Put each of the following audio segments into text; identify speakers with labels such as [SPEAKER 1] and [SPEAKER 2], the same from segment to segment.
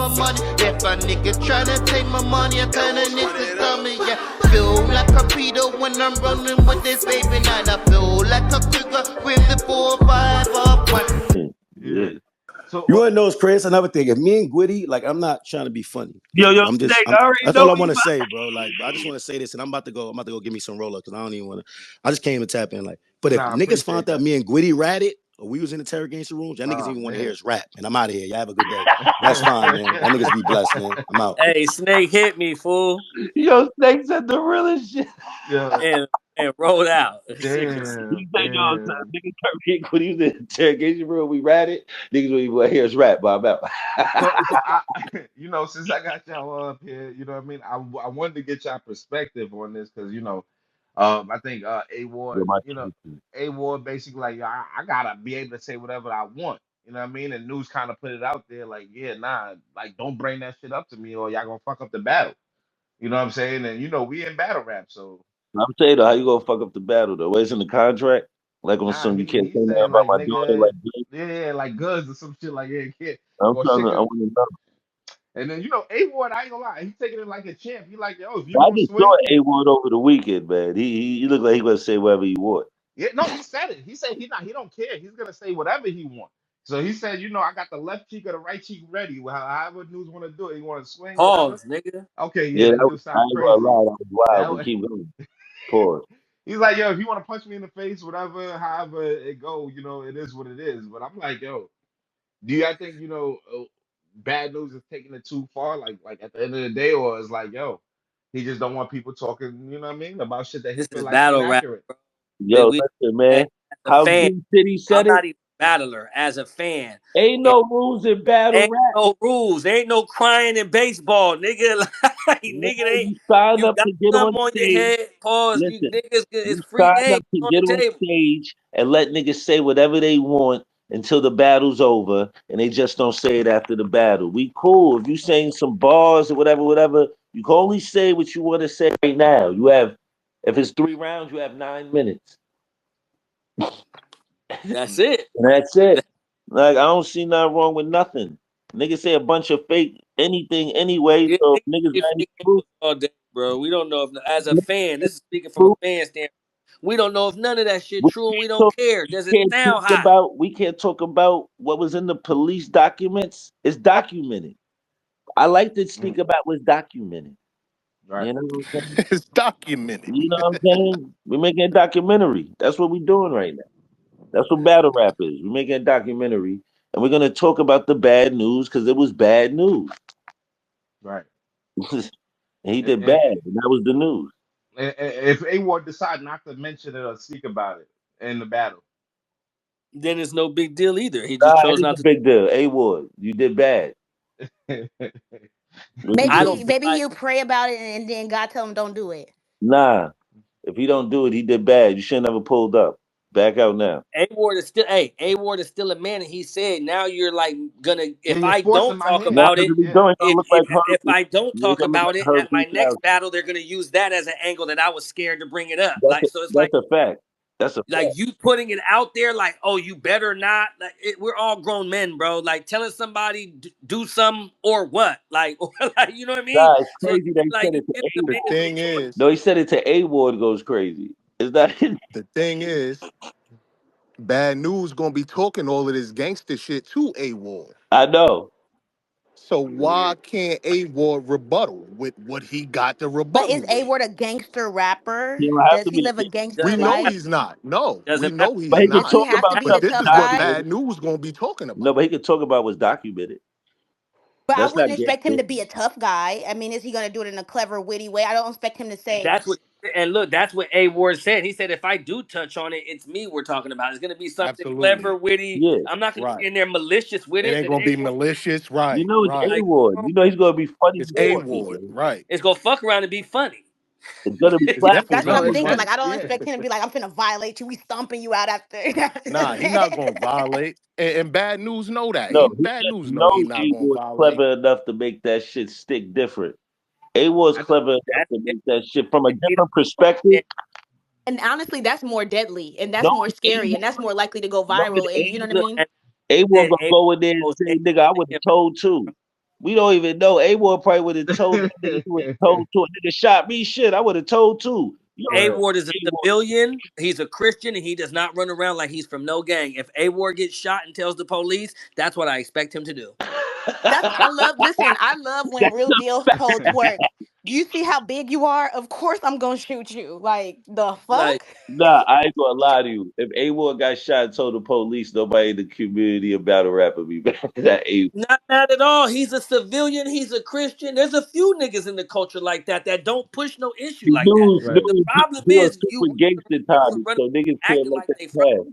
[SPEAKER 1] my money. If a nigga tryna take my money, I turn it into stomach. Yeah, feel like a Peter when I'm running with this baby night. I feel like a cougar with the 4-5 up one.
[SPEAKER 2] Yeah.
[SPEAKER 3] So
[SPEAKER 2] You want to know, Chris? Another thing. If me and Gwitty, like, I'm not trying to be funny.
[SPEAKER 4] Yo,
[SPEAKER 2] I'm just.
[SPEAKER 4] Snake, I already
[SPEAKER 2] that's
[SPEAKER 4] know
[SPEAKER 2] all I
[SPEAKER 4] what
[SPEAKER 2] want to
[SPEAKER 4] you
[SPEAKER 2] say, bro. Like, I just want to say this, and I'm about to go get me some roller because I don't even want to. I just came to tap in, like. But if
[SPEAKER 3] Nah, I
[SPEAKER 2] niggas
[SPEAKER 3] appreciate
[SPEAKER 2] found
[SPEAKER 3] that.
[SPEAKER 2] out me and Gwitty ratted, or we was in interrogation rooms, y'all niggas
[SPEAKER 3] Oh,
[SPEAKER 2] even want to
[SPEAKER 3] man.
[SPEAKER 2] hear us rap, and I'm out of here. Y'all have a good day. That's fine, man. Y'all niggas be blessed, man. I'm out.
[SPEAKER 5] Hey, Snake hit me, fool,
[SPEAKER 4] Yo, Snake said the realest shit.
[SPEAKER 3] Yeah.
[SPEAKER 5] and rolled out.
[SPEAKER 4] He
[SPEAKER 3] Damn.
[SPEAKER 4] said, yo, niggas heard me when he was in the interrogation room. We ratted. Niggas when he hear us rap, but I'm out.
[SPEAKER 3] So I, since I got y'all up here, you know what I mean. I wanted to get y'all perspective on this because I think A Ward, A Ward basically like I gotta be able to say whatever I want. You know what I mean? And News kind of put it out there like, yeah, nah, like don't bring that shit up to me or y'all gonna fuck up the battle. You know what I'm saying? And we in battle rap, so
[SPEAKER 4] I'm saying though, how you gonna fuck up the battle though? What's in the contract? Like on
[SPEAKER 3] nah,
[SPEAKER 4] some, you can't
[SPEAKER 3] he's
[SPEAKER 4] say that
[SPEAKER 3] saying
[SPEAKER 4] about
[SPEAKER 3] like
[SPEAKER 4] my daughter.
[SPEAKER 3] nigga,
[SPEAKER 4] Like,
[SPEAKER 3] yeah, like goods or some shit like yeah, kid.
[SPEAKER 4] I'm
[SPEAKER 3] Or
[SPEAKER 4] trying
[SPEAKER 3] shit
[SPEAKER 4] to, I
[SPEAKER 3] could,
[SPEAKER 4] want to know.
[SPEAKER 3] and then A Ward, I ain't gonna lie, he's taking it like a champ. He like, yo, if you
[SPEAKER 4] I
[SPEAKER 3] gonna
[SPEAKER 4] just
[SPEAKER 3] swing.
[SPEAKER 4] saw A Ward over the weekend, man. He looked like he gonna say whatever he want.
[SPEAKER 3] Yeah, no, he said it. He said he don't care. He's gonna say whatever he wants. So he said, I got the left cheek or the right cheek ready. However News want to do it. He want to swing, whatever.
[SPEAKER 5] Pause, nigga.
[SPEAKER 3] Okay,
[SPEAKER 4] Yeah,
[SPEAKER 3] yeah, that
[SPEAKER 4] that
[SPEAKER 3] do
[SPEAKER 4] was, I
[SPEAKER 3] sound
[SPEAKER 4] ain't gonna
[SPEAKER 3] crazy.
[SPEAKER 4] lie, that was wild.
[SPEAKER 3] That
[SPEAKER 4] But
[SPEAKER 3] was,
[SPEAKER 4] keep going. Pause.
[SPEAKER 3] he's like, yo, if you want to punch me in the face, whatever, however it go, it is what it is. But I'm like, yo, do you I think Bad News is taking it too far? Like at the end of the day, or is like, yo, he just don't want people talking, you know what I mean, about shit that he
[SPEAKER 5] This
[SPEAKER 3] feel
[SPEAKER 5] is
[SPEAKER 3] like ain't
[SPEAKER 5] battle rap,
[SPEAKER 3] accurate.
[SPEAKER 5] bro.
[SPEAKER 4] Yo,
[SPEAKER 5] We
[SPEAKER 4] listen,
[SPEAKER 5] as
[SPEAKER 4] man.
[SPEAKER 5] a
[SPEAKER 4] How
[SPEAKER 5] fan,
[SPEAKER 4] King City
[SPEAKER 5] I'm
[SPEAKER 4] said it?
[SPEAKER 5] not even a battler. As a fan,
[SPEAKER 4] Ain't
[SPEAKER 5] it
[SPEAKER 4] no rules in battle
[SPEAKER 5] ain't
[SPEAKER 4] rap.
[SPEAKER 5] no rules. There ain't no crying in baseball, nigga. Like,
[SPEAKER 4] Man,
[SPEAKER 5] nigga, they
[SPEAKER 4] you signed
[SPEAKER 5] you
[SPEAKER 4] up
[SPEAKER 5] got
[SPEAKER 4] to get on
[SPEAKER 5] something on your
[SPEAKER 4] stage.
[SPEAKER 5] head. Pause. You
[SPEAKER 4] Listen,
[SPEAKER 5] niggas, it's
[SPEAKER 4] you
[SPEAKER 5] free
[SPEAKER 4] signed
[SPEAKER 5] game
[SPEAKER 4] up to
[SPEAKER 5] on
[SPEAKER 4] get
[SPEAKER 5] the
[SPEAKER 4] on
[SPEAKER 5] table.
[SPEAKER 4] stage and let niggas say whatever they want until the battle's over, and they just don't say it after the battle. We cool. If you saying some bars or whatever, you can only say what you want to say right now. If it's 3 rounds, you have 9 minutes.
[SPEAKER 5] That's it.
[SPEAKER 4] And that's it. Like, I don't see nothing wrong with nothing. Niggas say a bunch of fake anything anyway,
[SPEAKER 5] Yeah,
[SPEAKER 4] so
[SPEAKER 5] niggas
[SPEAKER 4] niggas
[SPEAKER 5] say
[SPEAKER 4] got any
[SPEAKER 5] fake
[SPEAKER 4] proof.
[SPEAKER 5] news all day, bro. We don't know if, as a fan, this is speaking from a fan standpoint. We don't know if none of that shit
[SPEAKER 4] We
[SPEAKER 5] true, and we
[SPEAKER 4] can't
[SPEAKER 5] don't
[SPEAKER 4] talk,
[SPEAKER 5] care. Does it sound hot?
[SPEAKER 4] we can't talk about what was in the police documents. It's documented. I like to speak about what's documented.
[SPEAKER 3] Right.
[SPEAKER 4] You know what I'm saying?
[SPEAKER 6] It's documented.
[SPEAKER 4] You know what I'm saying? We're making a documentary. That's what we're doing right now. That's what battle rap is. We're making a documentary, and we're gonna talk about the bad news because it was bad news.
[SPEAKER 3] Right.
[SPEAKER 4] And he
[SPEAKER 3] And,
[SPEAKER 4] did
[SPEAKER 3] and,
[SPEAKER 4] bad, and that was the news.
[SPEAKER 3] if A Ward decide not to mention it or speak about it in the battle,
[SPEAKER 5] Then it's no big deal either. He just
[SPEAKER 4] Nah,
[SPEAKER 5] chose
[SPEAKER 4] it is
[SPEAKER 5] not
[SPEAKER 4] a
[SPEAKER 5] to.
[SPEAKER 4] big deal. A Ward, you did bad.
[SPEAKER 5] I don't feel
[SPEAKER 7] Maybe
[SPEAKER 5] like
[SPEAKER 7] you pray about it and then God tell him don't do it.
[SPEAKER 4] Nah, if he don't do it, he did bad. You shouldn't have pulled up. Back out now.
[SPEAKER 5] A Ward is still a man, and he said now you're like gonna
[SPEAKER 3] yeah,
[SPEAKER 5] if
[SPEAKER 3] you're
[SPEAKER 5] I
[SPEAKER 3] forcing
[SPEAKER 5] don't
[SPEAKER 3] my
[SPEAKER 5] talk
[SPEAKER 3] hand.
[SPEAKER 4] Now,
[SPEAKER 5] about
[SPEAKER 4] what
[SPEAKER 5] it,
[SPEAKER 4] are we
[SPEAKER 3] Yeah.
[SPEAKER 4] doing? Don't look like
[SPEAKER 5] if
[SPEAKER 4] her.
[SPEAKER 5] I don't
[SPEAKER 4] You
[SPEAKER 5] talk
[SPEAKER 4] gonna look
[SPEAKER 5] about
[SPEAKER 4] like
[SPEAKER 5] it
[SPEAKER 4] her
[SPEAKER 5] at my
[SPEAKER 4] 3000.
[SPEAKER 5] next battle, they're gonna use that as an angle that I was scared to bring it up.
[SPEAKER 4] That's
[SPEAKER 5] Like so, it's
[SPEAKER 4] that's a fact. That's a fact.
[SPEAKER 5] like you putting it out there, like oh you better not. Like we're all grown men, bro. Like telling somebody do something or what, like, like you know what I mean.
[SPEAKER 4] Nah, it's
[SPEAKER 5] So it's
[SPEAKER 4] crazy that he
[SPEAKER 5] like
[SPEAKER 4] said
[SPEAKER 5] you
[SPEAKER 4] it to
[SPEAKER 5] give the
[SPEAKER 4] A
[SPEAKER 6] The
[SPEAKER 5] man
[SPEAKER 4] Ward.
[SPEAKER 5] the
[SPEAKER 6] thing
[SPEAKER 5] choice.
[SPEAKER 6] is,
[SPEAKER 4] No, he said it to A Ward goes crazy. Is that
[SPEAKER 6] the thing is, Bad News gonna be talking all of this gangster shit to A Ward.
[SPEAKER 4] I know.
[SPEAKER 6] So why can't A Ward rebuttal with what he got to
[SPEAKER 7] But
[SPEAKER 6] rebuttal
[SPEAKER 7] is A
[SPEAKER 6] with?
[SPEAKER 7] Ward a gangster rapper?
[SPEAKER 4] He don't have
[SPEAKER 7] Does
[SPEAKER 4] to
[SPEAKER 7] he
[SPEAKER 4] be.
[SPEAKER 7] live a gangster
[SPEAKER 6] We
[SPEAKER 5] Doesn't
[SPEAKER 6] know
[SPEAKER 5] matter.
[SPEAKER 7] life?
[SPEAKER 6] he's not. No, we
[SPEAKER 5] Doesn't matter.
[SPEAKER 6] know
[SPEAKER 4] But
[SPEAKER 6] he's
[SPEAKER 4] he could
[SPEAKER 7] Does
[SPEAKER 6] not.
[SPEAKER 7] he
[SPEAKER 4] talk
[SPEAKER 7] have to
[SPEAKER 4] about
[SPEAKER 7] be
[SPEAKER 4] stuff
[SPEAKER 7] a
[SPEAKER 6] But this
[SPEAKER 4] that's
[SPEAKER 7] tough
[SPEAKER 6] is what
[SPEAKER 7] guy?
[SPEAKER 6] Bad
[SPEAKER 4] documented.
[SPEAKER 6] News gonna be talking
[SPEAKER 4] No,
[SPEAKER 6] about.
[SPEAKER 4] but he could talk about what's documented.
[SPEAKER 7] But I
[SPEAKER 4] That's not
[SPEAKER 7] wouldn't expect him
[SPEAKER 4] gangster.
[SPEAKER 7] to be a tough guy. I mean, is he going to do it in a clever, witty way? I don't expect him to say,
[SPEAKER 5] That's what and look, that's what A Ward said. He said if I do touch on it, it's me we're talking about. It's gonna be something clever,
[SPEAKER 6] Absolutely.
[SPEAKER 5] witty.
[SPEAKER 4] Yeah.
[SPEAKER 5] I'm not gonna
[SPEAKER 6] Right.
[SPEAKER 5] be in there malicious with
[SPEAKER 6] It
[SPEAKER 5] it.
[SPEAKER 6] ain't
[SPEAKER 5] But
[SPEAKER 6] gonna
[SPEAKER 5] A
[SPEAKER 6] be
[SPEAKER 5] Ward
[SPEAKER 6] malicious.
[SPEAKER 4] You
[SPEAKER 6] Right.
[SPEAKER 4] know it's
[SPEAKER 6] Right.
[SPEAKER 4] A
[SPEAKER 5] like
[SPEAKER 4] Ward. You know he's gonna be funny
[SPEAKER 6] It's
[SPEAKER 4] as
[SPEAKER 6] A
[SPEAKER 4] fuck.
[SPEAKER 6] Ward.
[SPEAKER 4] Man.
[SPEAKER 6] Right.
[SPEAKER 5] it's gonna fuck around and be funny.
[SPEAKER 4] It's gonna be
[SPEAKER 6] It's
[SPEAKER 4] clapping.
[SPEAKER 6] definitely
[SPEAKER 7] that's what
[SPEAKER 6] gonna
[SPEAKER 7] I'm
[SPEAKER 6] be
[SPEAKER 7] thinking.
[SPEAKER 6] funny.
[SPEAKER 7] Like, I don't
[SPEAKER 3] Yeah.
[SPEAKER 7] expect him to be like, I'm finna violate you. We stomping you out after.
[SPEAKER 6] Nah, he not gonna violate. And Bad News know that.
[SPEAKER 4] No,
[SPEAKER 6] He
[SPEAKER 4] he
[SPEAKER 6] Bad
[SPEAKER 4] just
[SPEAKER 6] News know he
[SPEAKER 4] knows
[SPEAKER 6] not
[SPEAKER 4] A
[SPEAKER 6] gonna
[SPEAKER 4] Ward's
[SPEAKER 6] violate.
[SPEAKER 4] clever enough to make that shit stick different. A Ward's
[SPEAKER 3] I think
[SPEAKER 4] clever enough
[SPEAKER 5] That's
[SPEAKER 4] to
[SPEAKER 5] it.
[SPEAKER 4] make that shit from a
[SPEAKER 5] If he don't
[SPEAKER 4] different perspective.
[SPEAKER 7] And honestly, that's more deadly, and that's
[SPEAKER 4] No,
[SPEAKER 7] more
[SPEAKER 4] A
[SPEAKER 7] scary, and that's more likely to go
[SPEAKER 4] no,
[SPEAKER 7] viral. And you know what I
[SPEAKER 5] look,
[SPEAKER 7] mean?
[SPEAKER 5] and
[SPEAKER 4] A
[SPEAKER 5] he
[SPEAKER 4] Ward
[SPEAKER 5] said
[SPEAKER 4] gonna
[SPEAKER 5] A
[SPEAKER 4] go in there and
[SPEAKER 5] Ward
[SPEAKER 4] say, "Nigga, I would have told too." We don't even know. A-Ward probably would have told that nigga, he would have told too. A nigga shot me, shit, I would have told too. You know,
[SPEAKER 5] A-Ward is a
[SPEAKER 4] A-Ward,
[SPEAKER 5] civilian. He's a Christian, and he does not run around like he's from no gang. If A-Ward gets shot and tells the police, that's what I expect him to do.
[SPEAKER 7] That's I love. Listen, I love when
[SPEAKER 4] that's
[SPEAKER 7] real
[SPEAKER 4] a
[SPEAKER 7] deal told Twerk. Do you see how big you are? Of course I'm gonna shoot you. Like the
[SPEAKER 5] Like,
[SPEAKER 7] fuck?
[SPEAKER 4] Nah, I ain't gonna lie to you. If A-Ward got shot and told the police, nobody in the community of battle rap would be mad at that A.
[SPEAKER 5] not mad at all. He's a civilian. He's a Christian. There's a few niggas in the culture like that that don't push no issue like that.
[SPEAKER 4] News,
[SPEAKER 3] Right.
[SPEAKER 5] The
[SPEAKER 4] news,
[SPEAKER 5] problem
[SPEAKER 4] he on
[SPEAKER 5] is you
[SPEAKER 4] super
[SPEAKER 5] want some
[SPEAKER 4] gangster
[SPEAKER 5] niggas to
[SPEAKER 4] time,
[SPEAKER 5] run
[SPEAKER 4] so niggas can't
[SPEAKER 5] acting
[SPEAKER 4] let
[SPEAKER 5] like
[SPEAKER 4] that
[SPEAKER 5] they from.
[SPEAKER 4] pass.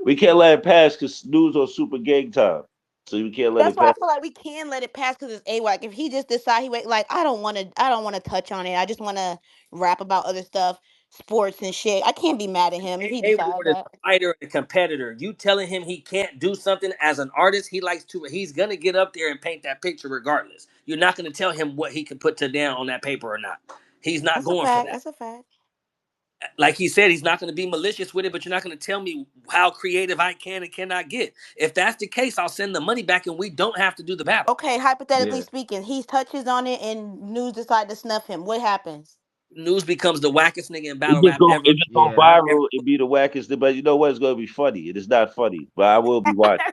[SPEAKER 4] We can't let it pass because news on super gang time, so we can't let
[SPEAKER 7] That's
[SPEAKER 4] it
[SPEAKER 7] why I
[SPEAKER 4] pass.
[SPEAKER 7] feel like we can let it pass because it's a like if he just decide he wait like I don't wanna touch on it. I just wanna rap about other stuff, sports and shit. I can't be mad at him if he decides
[SPEAKER 5] A-Ward is
[SPEAKER 7] that.
[SPEAKER 5] a fighter and a competitor. You telling him he can't do something as an artist, he likes to. He's gonna get up there and paint that picture regardless. You're not gonna tell him what he can put to down on that paper or not. He's not
[SPEAKER 7] That's a
[SPEAKER 5] going for
[SPEAKER 7] fact.
[SPEAKER 5] that.
[SPEAKER 7] That's a fact.
[SPEAKER 5] Like he said, he's not going to be malicious with it, but you're not going to tell me how creative I can and cannot get. If that's the case, I'll send the money back and we don't have to do the battle.
[SPEAKER 7] Okay, hypothetically
[SPEAKER 3] Yeah.
[SPEAKER 7] speaking, he touches on it and news decide to snuff him. What happens?
[SPEAKER 5] News becomes the wackest nigga in
[SPEAKER 4] It
[SPEAKER 5] battle
[SPEAKER 4] just
[SPEAKER 5] rap
[SPEAKER 4] go,
[SPEAKER 5] ever.
[SPEAKER 4] it just go
[SPEAKER 3] Yeah.
[SPEAKER 4] viral. It be the wackest thing, but you know what? It's gonna be funny. It is not funny, but I will be watching.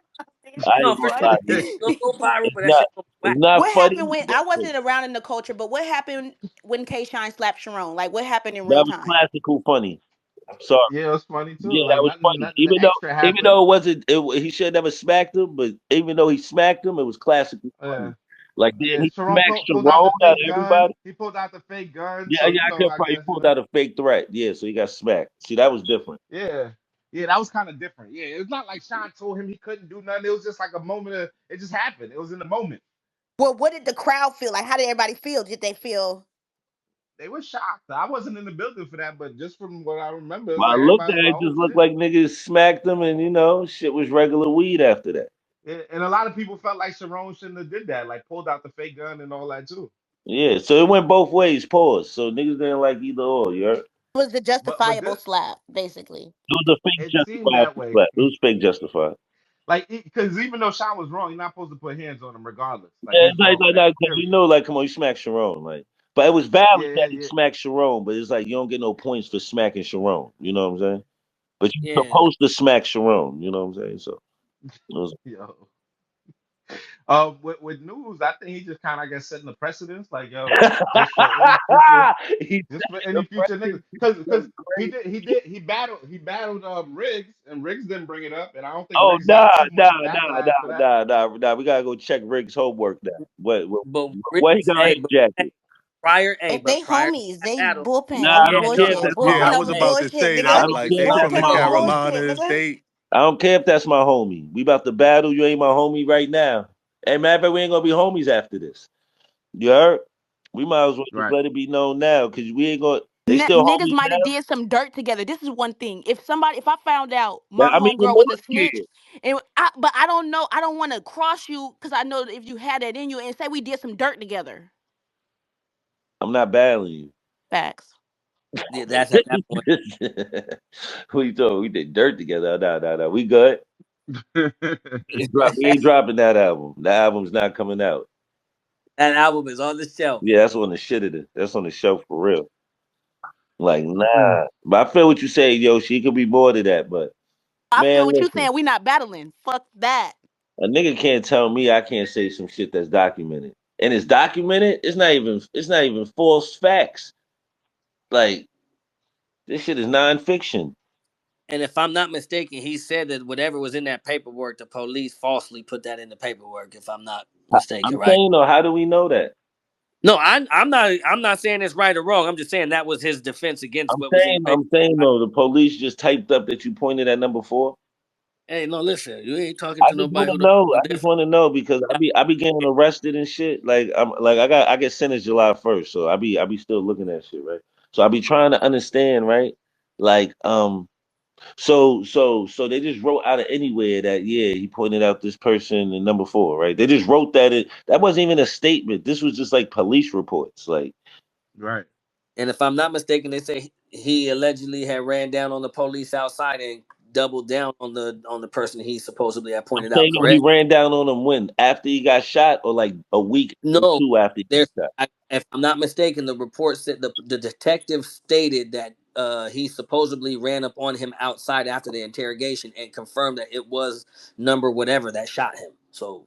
[SPEAKER 7] It's
[SPEAKER 4] I
[SPEAKER 5] No,
[SPEAKER 4] ain't
[SPEAKER 7] too
[SPEAKER 5] for
[SPEAKER 4] gonna
[SPEAKER 5] sure.
[SPEAKER 4] lie
[SPEAKER 7] funny.
[SPEAKER 4] to you.
[SPEAKER 5] It'll go viral,
[SPEAKER 4] It's
[SPEAKER 5] but that
[SPEAKER 4] not.
[SPEAKER 5] shit gonna be
[SPEAKER 4] It's
[SPEAKER 5] whack.
[SPEAKER 4] not
[SPEAKER 7] What
[SPEAKER 4] funny.
[SPEAKER 7] happened when I wasn't around in the culture, but what happened when K Shine slapped Sharon? Like what happened in real
[SPEAKER 4] That was
[SPEAKER 7] time?
[SPEAKER 4] classical funny. I'm sorry.
[SPEAKER 3] Yeah, it was funny too.
[SPEAKER 4] Yeah, that
[SPEAKER 3] Like
[SPEAKER 4] was
[SPEAKER 3] nothing,
[SPEAKER 4] funny.
[SPEAKER 3] nothing extra
[SPEAKER 4] Even
[SPEAKER 3] happened.
[SPEAKER 4] though it wasn't, he should have never smacked him. But even though he smacked him, it was classically funny.
[SPEAKER 3] Yeah.
[SPEAKER 4] Like then
[SPEAKER 3] Yeah.
[SPEAKER 4] he
[SPEAKER 3] Sharon
[SPEAKER 4] smacked
[SPEAKER 3] pulled out
[SPEAKER 4] Sharon
[SPEAKER 3] the
[SPEAKER 4] out of
[SPEAKER 3] fake gun.
[SPEAKER 4] everybody.
[SPEAKER 3] He pulled out the fake gun.
[SPEAKER 4] Yeah,
[SPEAKER 3] So,
[SPEAKER 4] yeah, I could
[SPEAKER 3] I
[SPEAKER 4] probably
[SPEAKER 3] guess,
[SPEAKER 4] pulled out a fake threat. Yeah, so he got smacked. See, that was different.
[SPEAKER 3] yeah. Yeah, that was kind of different. Yeah, it's not like Sean told him he couldn't do nothing. It was just like a moment of it just happened. It was in the moment.
[SPEAKER 7] Well, what did the crowd feel like? How did everybody feel? Did they feel
[SPEAKER 3] They were shocked. I wasn't in the building for that, but just from what I remember, it's
[SPEAKER 4] When I
[SPEAKER 3] like
[SPEAKER 4] looked
[SPEAKER 3] everybody
[SPEAKER 4] at
[SPEAKER 3] was
[SPEAKER 4] it,
[SPEAKER 3] like,
[SPEAKER 4] it
[SPEAKER 3] "Oh
[SPEAKER 4] just looked
[SPEAKER 3] shit!"
[SPEAKER 4] like niggas smacked him, and shit was regular weed after that.
[SPEAKER 3] And a lot of people felt like Sharon shouldn't have did that, like pulled out the fake gun and all that too.
[SPEAKER 4] Yeah, so it went both ways. Pause. So niggas didn't like either or. You heard? It
[SPEAKER 7] was the
[SPEAKER 3] But
[SPEAKER 7] justifiable
[SPEAKER 3] this,
[SPEAKER 7] slap, basically?
[SPEAKER 4] was a fake
[SPEAKER 3] it seemed
[SPEAKER 4] justified
[SPEAKER 3] that way.
[SPEAKER 4] slap. It was fake justified.
[SPEAKER 3] Like, because even though Sean was wrong, you're not supposed to put hands on him regardless. Like
[SPEAKER 4] Yeah,
[SPEAKER 3] he's
[SPEAKER 4] it's like,
[SPEAKER 3] wrong for that.
[SPEAKER 4] because
[SPEAKER 3] Period.
[SPEAKER 4] come on, you smacked Sharon, like. But it was valid
[SPEAKER 3] Yeah, yeah,
[SPEAKER 4] that he
[SPEAKER 3] yeah.
[SPEAKER 4] smacked Sharon, but it's like you don't get no points for smacking Sharon. You know what I'm saying? But you're
[SPEAKER 5] Yeah.
[SPEAKER 4] supposed to smack Sharon. You know what I'm saying? So it was,
[SPEAKER 3] Yo. With news, I think he just kind of, I guess, setting the precedence. Like, yo, just for any future,
[SPEAKER 4] he
[SPEAKER 3] just for
[SPEAKER 4] the
[SPEAKER 3] any future niggas,
[SPEAKER 4] president.
[SPEAKER 3] because
[SPEAKER 4] That's great.
[SPEAKER 3] he battled Riggs, and Riggs didn't bring it up, and I don't think
[SPEAKER 4] Oh
[SPEAKER 3] Riggs
[SPEAKER 4] nah,
[SPEAKER 3] got too
[SPEAKER 4] nah,
[SPEAKER 3] much
[SPEAKER 4] nah,
[SPEAKER 3] backlash
[SPEAKER 4] nah,
[SPEAKER 3] for that.
[SPEAKER 4] nah, nah, nah. We gotta go check Rick's homework now.
[SPEAKER 5] But
[SPEAKER 4] What he
[SPEAKER 5] Riggs,
[SPEAKER 4] got on
[SPEAKER 5] hey,
[SPEAKER 4] his jacket?
[SPEAKER 7] They
[SPEAKER 5] prior to
[SPEAKER 7] homies.
[SPEAKER 5] that
[SPEAKER 7] They
[SPEAKER 5] battle,
[SPEAKER 7] bullpen.
[SPEAKER 4] Nah,
[SPEAKER 7] No
[SPEAKER 4] I
[SPEAKER 5] yeah,
[SPEAKER 4] don't
[SPEAKER 5] no,
[SPEAKER 4] care if
[SPEAKER 5] no,
[SPEAKER 7] bullshit.
[SPEAKER 4] that's my
[SPEAKER 6] Yeah, I
[SPEAKER 7] Bullpen
[SPEAKER 6] was
[SPEAKER 7] over
[SPEAKER 5] hey,
[SPEAKER 6] about to
[SPEAKER 7] bullshit,
[SPEAKER 6] say
[SPEAKER 7] nigga.
[SPEAKER 4] I
[SPEAKER 6] that.
[SPEAKER 4] don't
[SPEAKER 6] Like
[SPEAKER 4] care if
[SPEAKER 6] they
[SPEAKER 4] that's
[SPEAKER 6] from
[SPEAKER 7] Bullpen
[SPEAKER 6] the
[SPEAKER 4] my
[SPEAKER 7] over
[SPEAKER 4] homie.
[SPEAKER 7] bullshit,
[SPEAKER 6] Carolinas.
[SPEAKER 7] nigga.
[SPEAKER 6] They
[SPEAKER 4] I don't care if that's my homie. We about to battle. You ain't my homie right now. Hey, matter of fact, we ain't gonna be homies after this. You heard? We might as well just
[SPEAKER 3] Right.
[SPEAKER 4] let it be known now, cause we ain't gonna. They still
[SPEAKER 7] Niggas
[SPEAKER 4] homies
[SPEAKER 7] might have
[SPEAKER 4] now.
[SPEAKER 7] did some dirt together. This is one thing. If I found out
[SPEAKER 4] Yeah,
[SPEAKER 7] my
[SPEAKER 4] I mean,
[SPEAKER 7] homegirl was a snitch,
[SPEAKER 4] Lamar
[SPEAKER 7] but I don't know. I don't want to cross you because I know that if you had that in you and say we did some dirt together.
[SPEAKER 4] I'm not battling you.
[SPEAKER 7] Facts.
[SPEAKER 5] yeah, that's at that point.
[SPEAKER 4] Who you talking? We did dirt together. No, no, no. We good. We ain't dropping that album. The album's not coming out.
[SPEAKER 5] That album is on the shelf.
[SPEAKER 4] Yeah, that's on the shit of it. That's on the shelf for real. Like,
[SPEAKER 3] Mm.
[SPEAKER 4] nah. But I feel what you say, Yoshi. It could be more to that. But
[SPEAKER 7] I feel
[SPEAKER 4] man,
[SPEAKER 7] what you
[SPEAKER 4] listen,
[SPEAKER 7] saying. We not battling. Fuck that.
[SPEAKER 4] a nigga can't tell me I can't say some shit that's documented. And it's documented. It's not even false facts. Like this shit is nonfiction.
[SPEAKER 5] And if I'm not mistaken, he said that whatever was in that paperwork, the police falsely put that in the paperwork. If I'm not mistaken,
[SPEAKER 4] I'm
[SPEAKER 5] right?
[SPEAKER 4] saying though, how do we know that?
[SPEAKER 5] No, I'm not. I'm not saying it's right or wrong. I'm just saying that was his defense against
[SPEAKER 4] I'm
[SPEAKER 5] what was in the
[SPEAKER 4] saying,
[SPEAKER 5] paper.
[SPEAKER 4] I'm saying though, the police just typed up that you pointed at number 4.
[SPEAKER 5] Hey, no, listen, you ain't talking
[SPEAKER 4] I
[SPEAKER 5] to
[SPEAKER 4] just want
[SPEAKER 5] nobody
[SPEAKER 4] to
[SPEAKER 5] who don't
[SPEAKER 4] know.
[SPEAKER 5] know
[SPEAKER 4] I
[SPEAKER 5] no
[SPEAKER 4] just
[SPEAKER 5] different.
[SPEAKER 4] want to know because I be getting arrested and shit. Like I get sentenced July 1st, so I be still looking at shit, right? So I be trying to understand, right? Like so they just wrote out of anywhere that yeah he pointed out this person in number 4, right? They just wrote that that wasn't even a statement. This was just like police reports, like
[SPEAKER 3] Right.
[SPEAKER 5] And if I'm not mistaken, they say he allegedly had ran down on the police outside and doubled down on the person he supposedly had pointed out.
[SPEAKER 4] Saying he
[SPEAKER 5] Correct?
[SPEAKER 4] ran down on him when? After he got shot, or like a week or
[SPEAKER 5] No.
[SPEAKER 4] two after he got shot?
[SPEAKER 5] If I'm not mistaken, the report said the detective stated that he supposedly ran up on him outside after the interrogation and confirmed that it was number whatever that shot him. So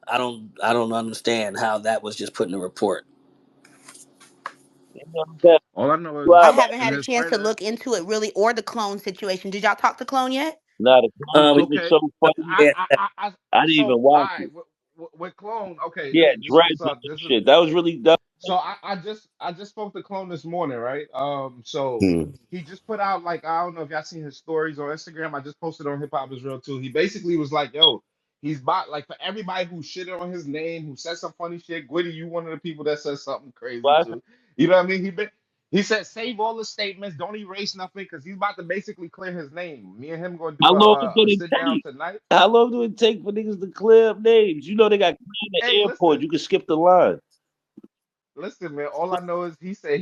[SPEAKER 5] I don't understand how that was just put in the report.
[SPEAKER 3] All I know is
[SPEAKER 7] I
[SPEAKER 4] Right.
[SPEAKER 7] haven't
[SPEAKER 3] in
[SPEAKER 7] had a
[SPEAKER 3] his
[SPEAKER 7] chance to
[SPEAKER 3] Reddit.
[SPEAKER 7] look into it really, or the clone situation. Did y'all talk to Clone yet?
[SPEAKER 4] Now the clone shit was
[SPEAKER 3] Okay,
[SPEAKER 4] so funny.
[SPEAKER 5] Yeah,
[SPEAKER 4] I didn't
[SPEAKER 3] so
[SPEAKER 4] even
[SPEAKER 3] all
[SPEAKER 4] watch
[SPEAKER 3] right
[SPEAKER 4] it.
[SPEAKER 3] with clone. Okay,
[SPEAKER 4] Yeah,
[SPEAKER 3] this is what's
[SPEAKER 4] dreads on
[SPEAKER 3] up.
[SPEAKER 4] that
[SPEAKER 3] This is
[SPEAKER 4] shit. That was really dumb.
[SPEAKER 3] so I just spoke to clone this morning, right? So
[SPEAKER 2] Hmm.
[SPEAKER 3] he just put out like I don't know if y'all seen his stories on Instagram. I just posted on Hiphopisreal too. He basically was like, yo, he's bought like for everybody who shitted on his name, who said some funny shit. Gwitty, you one of the people that said something crazy
[SPEAKER 4] Why?
[SPEAKER 3] too. You know what I mean? He said save all the statements, don't erase nothing, because he's about to basically clear his name. Me and him gonna
[SPEAKER 4] How
[SPEAKER 3] do
[SPEAKER 4] long is
[SPEAKER 3] a
[SPEAKER 4] it
[SPEAKER 3] sit
[SPEAKER 4] gonna
[SPEAKER 3] down
[SPEAKER 4] take?
[SPEAKER 3] tonight.
[SPEAKER 4] How long do it take for niggas to clear up names? You know they got clear in
[SPEAKER 3] Hey,
[SPEAKER 4] the airport. You can skip the line.
[SPEAKER 3] listen, man. All I know is he said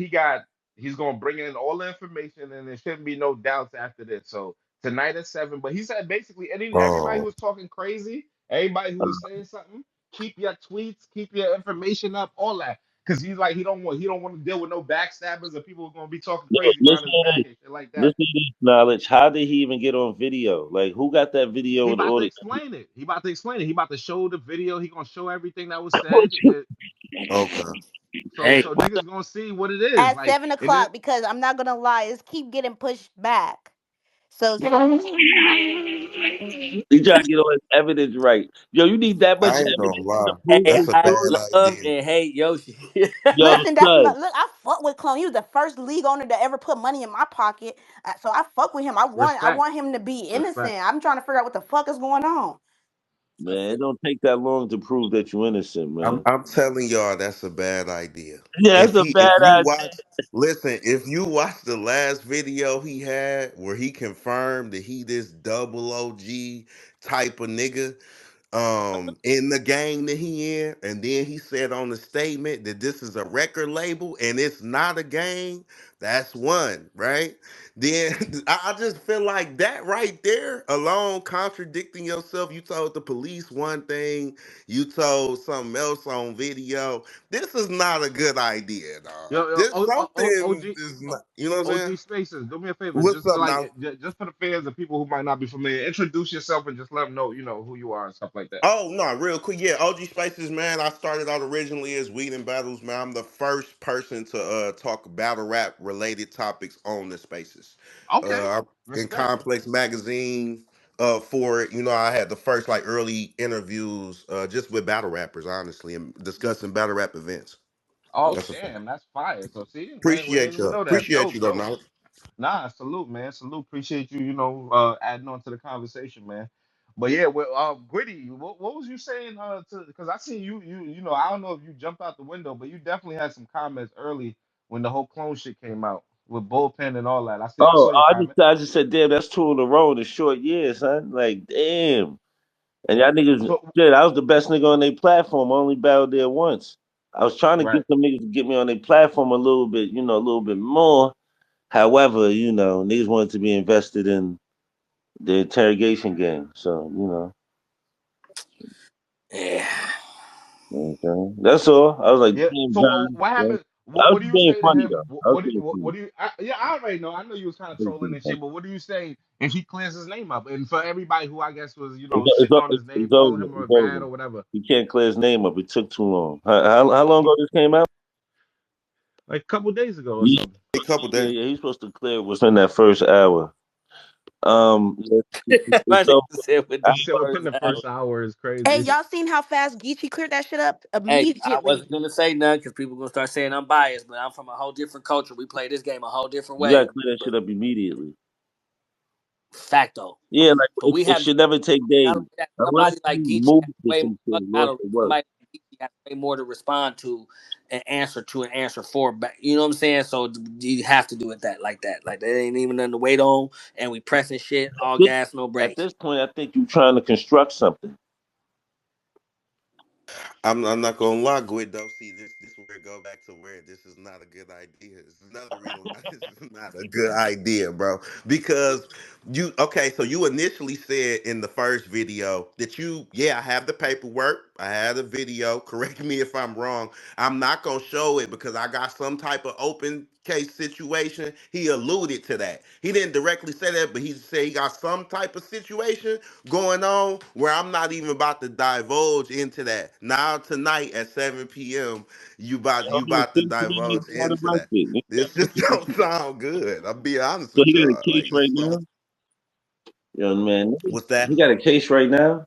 [SPEAKER 3] he's gonna bring in all the information, and there shouldn't be no doubts after this. So tonight at 7. But he said basically everybody who
[SPEAKER 2] Oh,
[SPEAKER 3] was talking crazy, everybody who was saying something, keep your tweets, keep your information up, all that. Cause he's like he don't want to deal with no backstabbers or people who are gonna be talking
[SPEAKER 4] Look,
[SPEAKER 3] crazy behind
[SPEAKER 4] listen
[SPEAKER 3] his
[SPEAKER 4] to
[SPEAKER 3] back
[SPEAKER 4] this.
[SPEAKER 3] and shit like that.
[SPEAKER 4] Listen to this knowledge. How did he even get on video? Like, who got that
[SPEAKER 3] He
[SPEAKER 4] video in
[SPEAKER 3] about to
[SPEAKER 4] order?
[SPEAKER 3] explain it. He about to explain it. He about to show the video. He gonna show everything that was said.
[SPEAKER 2] okay.
[SPEAKER 3] So
[SPEAKER 5] hey,
[SPEAKER 3] so niggas gonna see what it is.
[SPEAKER 7] At
[SPEAKER 3] Like
[SPEAKER 7] 7 o'clock, because I'm not gonna lie, it's keep getting pushed back. So
[SPEAKER 4] He trying to get all his evidence right. Yo, you need that much
[SPEAKER 2] I ain't gonna
[SPEAKER 4] evidence to
[SPEAKER 2] lie.
[SPEAKER 4] prove
[SPEAKER 5] hey,
[SPEAKER 2] That's
[SPEAKER 4] your
[SPEAKER 2] a
[SPEAKER 5] I
[SPEAKER 2] bad
[SPEAKER 4] story?
[SPEAKER 5] love
[SPEAKER 2] idea.
[SPEAKER 5] and hate Yoshi.
[SPEAKER 4] Yo,
[SPEAKER 7] listen, that's my
[SPEAKER 4] son,
[SPEAKER 7] look. I fuck with Clone. He was the first league owner to ever put money in my pocket. So I fuck with him. I
[SPEAKER 3] respect,
[SPEAKER 7] want him to be innocent.
[SPEAKER 3] respect.
[SPEAKER 7] I'm trying to figure out what the fuck is going on.
[SPEAKER 4] man, it don't take that long to prove that you're innocent, man.
[SPEAKER 2] I'm telling y'all that's a bad idea.
[SPEAKER 4] Yeah, that's a bad
[SPEAKER 2] If you
[SPEAKER 4] idea.
[SPEAKER 2] watch listen, if you watch the last video he had where he confirmed that he this double OG type of nigga, in the gang that he in, and then he said on the statement that this is a record label and it's not a gang. That's one, right? Then I just feel like that right there alone contradicting yourself. You told the police one thing, you told something else on video. This is not a good idea, dog.
[SPEAKER 3] Yo,
[SPEAKER 2] This something
[SPEAKER 3] OG,
[SPEAKER 2] is not, you know what I'm saying?
[SPEAKER 3] OG Spaces, do me a favor,
[SPEAKER 2] What's
[SPEAKER 3] just
[SPEAKER 2] up now?
[SPEAKER 3] just for the fans of people who might not be familiar, introduce yourself and just let them know, who you are and stuff like that.
[SPEAKER 2] Oh no, real quick. Yeah, OG Spaces, man. I started out originally as Weed and Battles, man. I'm the first person to talk battle rap related topics on the spaces.
[SPEAKER 3] Okay,
[SPEAKER 2] In
[SPEAKER 3] respect.
[SPEAKER 2] Complex Magazine, for it, I had the first like early interviews just with battle rappers, honestly, and discussing battle rap events.
[SPEAKER 3] Oh
[SPEAKER 2] That's a fact.
[SPEAKER 3] damn, that's fire. So see, we
[SPEAKER 2] Appreciate
[SPEAKER 3] didn't even
[SPEAKER 2] you.
[SPEAKER 3] know that.
[SPEAKER 2] Appreciate
[SPEAKER 3] Dope,
[SPEAKER 2] you though,
[SPEAKER 3] dope.
[SPEAKER 2] now.
[SPEAKER 3] Nah, salute, man. Salute. Appreciate you, adding on to the conversation, man. But yeah, well, Gwitty, what was you saying? Because I seen I don't know if you jumped out the window, but you definitely had some comments early when the whole clone shit came out with bullpen and all that. I
[SPEAKER 4] Oh,
[SPEAKER 3] saw your comment.
[SPEAKER 4] I just said, damn, that's two in a row in a short year, son. Like, damn. And y'all niggas,
[SPEAKER 3] So
[SPEAKER 4] shit, I was the best nigga on their platform. I only battled there once. I was trying to
[SPEAKER 3] right.
[SPEAKER 4] get some niggas to get me on their platform a little bit, a little bit more. However, niggas wanted to be invested in the interrogation game. So,
[SPEAKER 5] Yeah.
[SPEAKER 4] that's all. I was like,
[SPEAKER 3] Yeah.
[SPEAKER 4] damn,
[SPEAKER 3] So
[SPEAKER 4] John.
[SPEAKER 3] what
[SPEAKER 4] Right?
[SPEAKER 3] happened?
[SPEAKER 4] I was
[SPEAKER 3] What do you
[SPEAKER 4] being
[SPEAKER 3] say to
[SPEAKER 4] funny,
[SPEAKER 3] him?
[SPEAKER 4] though. I was being
[SPEAKER 3] What
[SPEAKER 4] funny.
[SPEAKER 3] do you? Yeah, I already know. I know you was kind of
[SPEAKER 4] I was
[SPEAKER 3] trolling
[SPEAKER 4] being
[SPEAKER 3] and
[SPEAKER 4] funny.
[SPEAKER 3] shit. But what do you say if he clears his name up? And for everybody who I guess was
[SPEAKER 4] It's,
[SPEAKER 3] shitting on his name,
[SPEAKER 4] it's
[SPEAKER 3] calling
[SPEAKER 4] over.
[SPEAKER 3] him a
[SPEAKER 4] It's
[SPEAKER 3] bad
[SPEAKER 4] over.
[SPEAKER 3] or whatever.
[SPEAKER 4] You can't clear his name up. It took too long. How long ago this came out?
[SPEAKER 3] Like a couple days ago or
[SPEAKER 4] Yeah,
[SPEAKER 3] something.
[SPEAKER 2] A couple
[SPEAKER 4] yeah,
[SPEAKER 2] days.
[SPEAKER 4] yeah. He's supposed to clear it within that first hour. Yeah,
[SPEAKER 5] My nigga
[SPEAKER 4] so
[SPEAKER 5] said with
[SPEAKER 4] I,
[SPEAKER 5] the
[SPEAKER 3] He said within
[SPEAKER 5] first
[SPEAKER 3] the
[SPEAKER 5] hour.
[SPEAKER 3] first hour is
[SPEAKER 7] Hey,
[SPEAKER 3] crazy.
[SPEAKER 7] y'all seen how fast Geechee cleared that shit up
[SPEAKER 5] Hey, I
[SPEAKER 7] immediately?
[SPEAKER 5] wasn't gonna say nothing because people gonna start saying I'm biased, but I'm from a whole different culture. We play this game a whole different
[SPEAKER 4] you gotta
[SPEAKER 5] way.
[SPEAKER 4] clear that
[SPEAKER 5] But
[SPEAKER 4] shit up immediately.
[SPEAKER 5] facto.
[SPEAKER 4] Yeah, like
[SPEAKER 5] But we
[SPEAKER 4] it
[SPEAKER 5] have
[SPEAKER 4] should never take
[SPEAKER 5] not
[SPEAKER 4] days
[SPEAKER 5] only that,
[SPEAKER 4] unless
[SPEAKER 5] somebody like
[SPEAKER 4] you
[SPEAKER 5] Geechee
[SPEAKER 4] move
[SPEAKER 5] has
[SPEAKER 4] to
[SPEAKER 5] way more
[SPEAKER 4] some shit.
[SPEAKER 5] fuck
[SPEAKER 4] Work
[SPEAKER 5] battle.
[SPEAKER 4] to work.
[SPEAKER 5] Somebody like Geechee has way more to respond to and answer for. Back, you know what I'm saying? So you have to do it like that. Like there ain't even nothing to wait on, and we pressing shit all
[SPEAKER 4] This,
[SPEAKER 5] gas no
[SPEAKER 4] at
[SPEAKER 5] brakes.
[SPEAKER 4] this point, I think you're trying to construct something.
[SPEAKER 2] I'm not gonna lie, Gwid, though. See, this where it go back to where this is not a good idea. This is another reason why this is not a good idea, bro. Because you okay, so you initially said in the first video that yeah, I have the paperwork, I had the video. Correct me if I'm wrong. I'm not gonna show it because I got some type of open case situation. He alluded to that. He didn't directly say that, but he said he got some type of situation going on where I'm not even about to divulge into that. Now tonight at 7 p.m., you about to divulge into that. This just don't sound good. I'll be honest
[SPEAKER 4] So
[SPEAKER 2] with
[SPEAKER 4] he got a
[SPEAKER 2] y'all. Like
[SPEAKER 4] case right
[SPEAKER 2] this
[SPEAKER 4] now.
[SPEAKER 2] don't,
[SPEAKER 4] Yo, man,
[SPEAKER 2] what's that?
[SPEAKER 4] he got a case right now.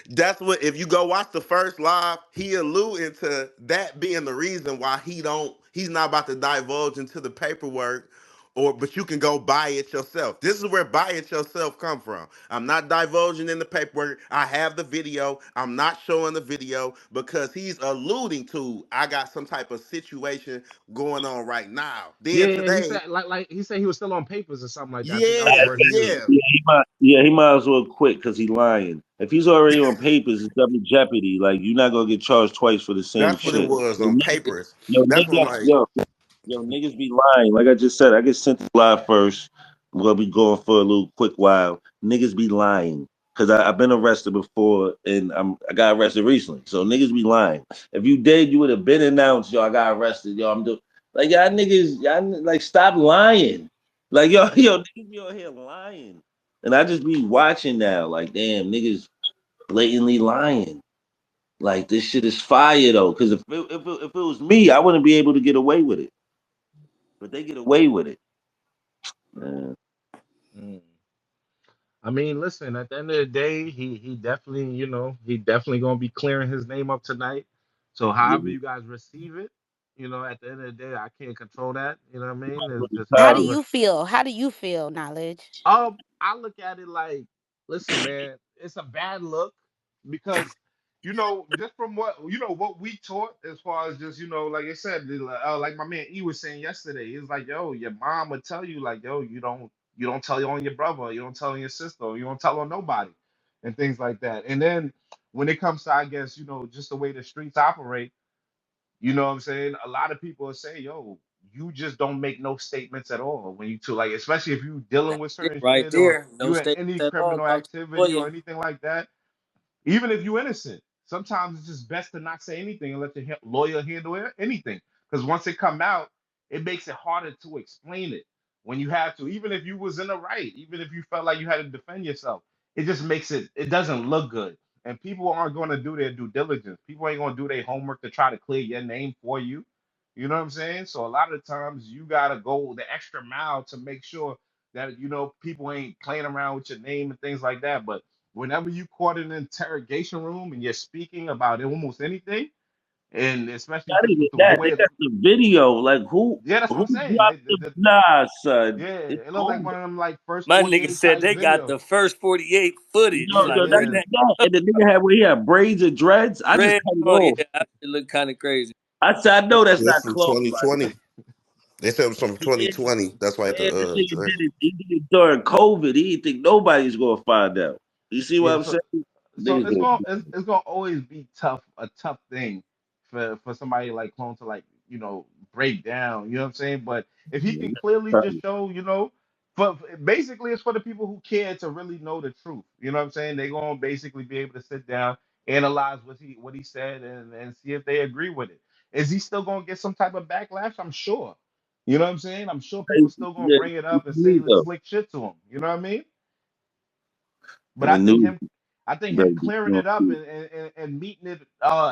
[SPEAKER 2] That's what if you go watch the first live, he alluded to that being the reason why he's not about to divulge into the paperwork but you can go buy it yourself. This is where buy it yourself come from. I'm not divulging in the paperwork. I have the video. I'm not showing the video because he's alluding to I got some type of situation going on right now.
[SPEAKER 3] Yeah,
[SPEAKER 2] Then
[SPEAKER 3] yeah, he
[SPEAKER 2] today,
[SPEAKER 3] said like he said he was still on papers or something like that. I think that was the
[SPEAKER 2] yeah,
[SPEAKER 3] word he used.
[SPEAKER 2] yeah.
[SPEAKER 4] He might as well quit because he lying. If he's already on papers, it's double jeopardy. Like you're not gonna get charged twice for the same
[SPEAKER 2] That's what it
[SPEAKER 4] shit.
[SPEAKER 2] was on papers.
[SPEAKER 4] Yo,
[SPEAKER 2] That's what I'm
[SPEAKER 4] nigga,
[SPEAKER 2] like.
[SPEAKER 4] yo, niggas be lying. Like I just said, I get sent to live first. I'm gonna be going for a little quick while. Niggas be lying. Cause I've been arrested before and I got arrested recently. So niggas be lying. If you did, you would have been announced, yo, I got arrested. Yo, I'm doing like y'all niggas, like stop lying. Like yo, niggas be on here lying. And I just be watching now, like damn, niggas blatantly lying. Like this shit is fire though. Cause if it was me, I wouldn't be able to get away with it. But they get away with it. Man.
[SPEAKER 3] Mm. I mean, listen, at the end of the day, he definitely, he definitely gonna be clearing his name up tonight. So however
[SPEAKER 4] Yeah.
[SPEAKER 3] you guys receive it, at the end of the day, I can't control that. You know what I mean? It's just
[SPEAKER 7] How do
[SPEAKER 3] however.
[SPEAKER 7] you feel? How do you feel, Knowledge?
[SPEAKER 3] I look at it like, listen, man, it's a bad look because, just from what we taught as far as just, like I said, like my man E was saying yesterday, it's like, yo, your mom would tell you, like, yo, you don't tell on your brother, you don't tell on your sister, you don't tell on nobody, and things like that. And then when it comes to, I guess, just the way the streets operate. You know what I'm saying? A lot of people will say, yo, you just don't make no statements at all when you two like, especially if you dealing
[SPEAKER 5] That's
[SPEAKER 3] with
[SPEAKER 5] it
[SPEAKER 3] certain
[SPEAKER 5] right
[SPEAKER 3] shit or
[SPEAKER 5] there. No
[SPEAKER 3] you in
[SPEAKER 5] statements
[SPEAKER 3] any
[SPEAKER 5] at all.
[SPEAKER 3] criminal
[SPEAKER 5] Come to the
[SPEAKER 3] activity or
[SPEAKER 5] lawyer.
[SPEAKER 3] anything like that. Even if you're innocent, sometimes it's just best to not say anything and let the lawyer handle anything. Because once it come out, it makes it harder to explain it when you have to. Even if you was in the right, even if you felt like you had to defend yourself, it just makes it doesn't look good. And people aren't going to do their due diligence. People ain't going to do their homework to try to clear your name for you. You know what I'm saying? So a lot of times you gotta go the extra mile to make sure that people ain't playing around with your name and things like that. But whenever you caught in an interrogation room and you're speaking about almost anything, and especially
[SPEAKER 4] Not
[SPEAKER 3] just
[SPEAKER 4] even
[SPEAKER 3] with the
[SPEAKER 4] that. They
[SPEAKER 3] way,
[SPEAKER 4] got the video. Like
[SPEAKER 3] yeah, that's what
[SPEAKER 4] who
[SPEAKER 3] I'm saying.
[SPEAKER 4] dropped the nah, son?
[SPEAKER 3] Yeah,
[SPEAKER 4] It's
[SPEAKER 3] it looked like
[SPEAKER 4] over.
[SPEAKER 3] one of them like first
[SPEAKER 5] My nigga
[SPEAKER 3] 48
[SPEAKER 5] said
[SPEAKER 3] type
[SPEAKER 5] they got
[SPEAKER 3] videos.
[SPEAKER 5] the first 48 footage. He's like,
[SPEAKER 4] Yo, not
[SPEAKER 5] bring
[SPEAKER 3] Yeah,
[SPEAKER 4] even
[SPEAKER 5] that
[SPEAKER 4] that. And the nigga had where he had braids and dreads. I just
[SPEAKER 5] dread
[SPEAKER 4] cut it
[SPEAKER 5] on. Yeah,
[SPEAKER 4] off.
[SPEAKER 5] that shit look kind of crazy.
[SPEAKER 4] I said, I know that's
[SPEAKER 2] It's
[SPEAKER 4] not
[SPEAKER 2] from
[SPEAKER 4] close. Like,
[SPEAKER 2] 2020. They said it was from
[SPEAKER 4] yeah,
[SPEAKER 2] 2020. That's why I had
[SPEAKER 4] yeah, this
[SPEAKER 2] to
[SPEAKER 4] nigga
[SPEAKER 2] address.
[SPEAKER 4] he did it during COVID. He didn't think nobody's gonna find out. You see what
[SPEAKER 3] yeah.
[SPEAKER 4] I'm
[SPEAKER 3] So
[SPEAKER 4] saying?
[SPEAKER 3] so
[SPEAKER 4] Niggas
[SPEAKER 3] it's
[SPEAKER 4] gonna
[SPEAKER 3] gonna it's gonna always be a tough thing for somebody like Clone to like break down. You know what I'm saying? But if he can clearly just show, basically it's for the people who care to really know the truth. You know what I'm saying? They're gonna basically be able to sit down, analyze what he said, and see if they agree with it. Is he still gonna get some type of backlash? I'm sure. You know what I'm saying? I'm sure people still gonna
[SPEAKER 4] yeah,
[SPEAKER 3] bring it up and say
[SPEAKER 4] me
[SPEAKER 3] the
[SPEAKER 4] though.
[SPEAKER 3] slick shit to him. You know what I mean? But
[SPEAKER 4] And the news
[SPEAKER 3] I think him
[SPEAKER 4] better be
[SPEAKER 3] clearing
[SPEAKER 4] doing
[SPEAKER 3] it up
[SPEAKER 4] it.
[SPEAKER 3] and meeting it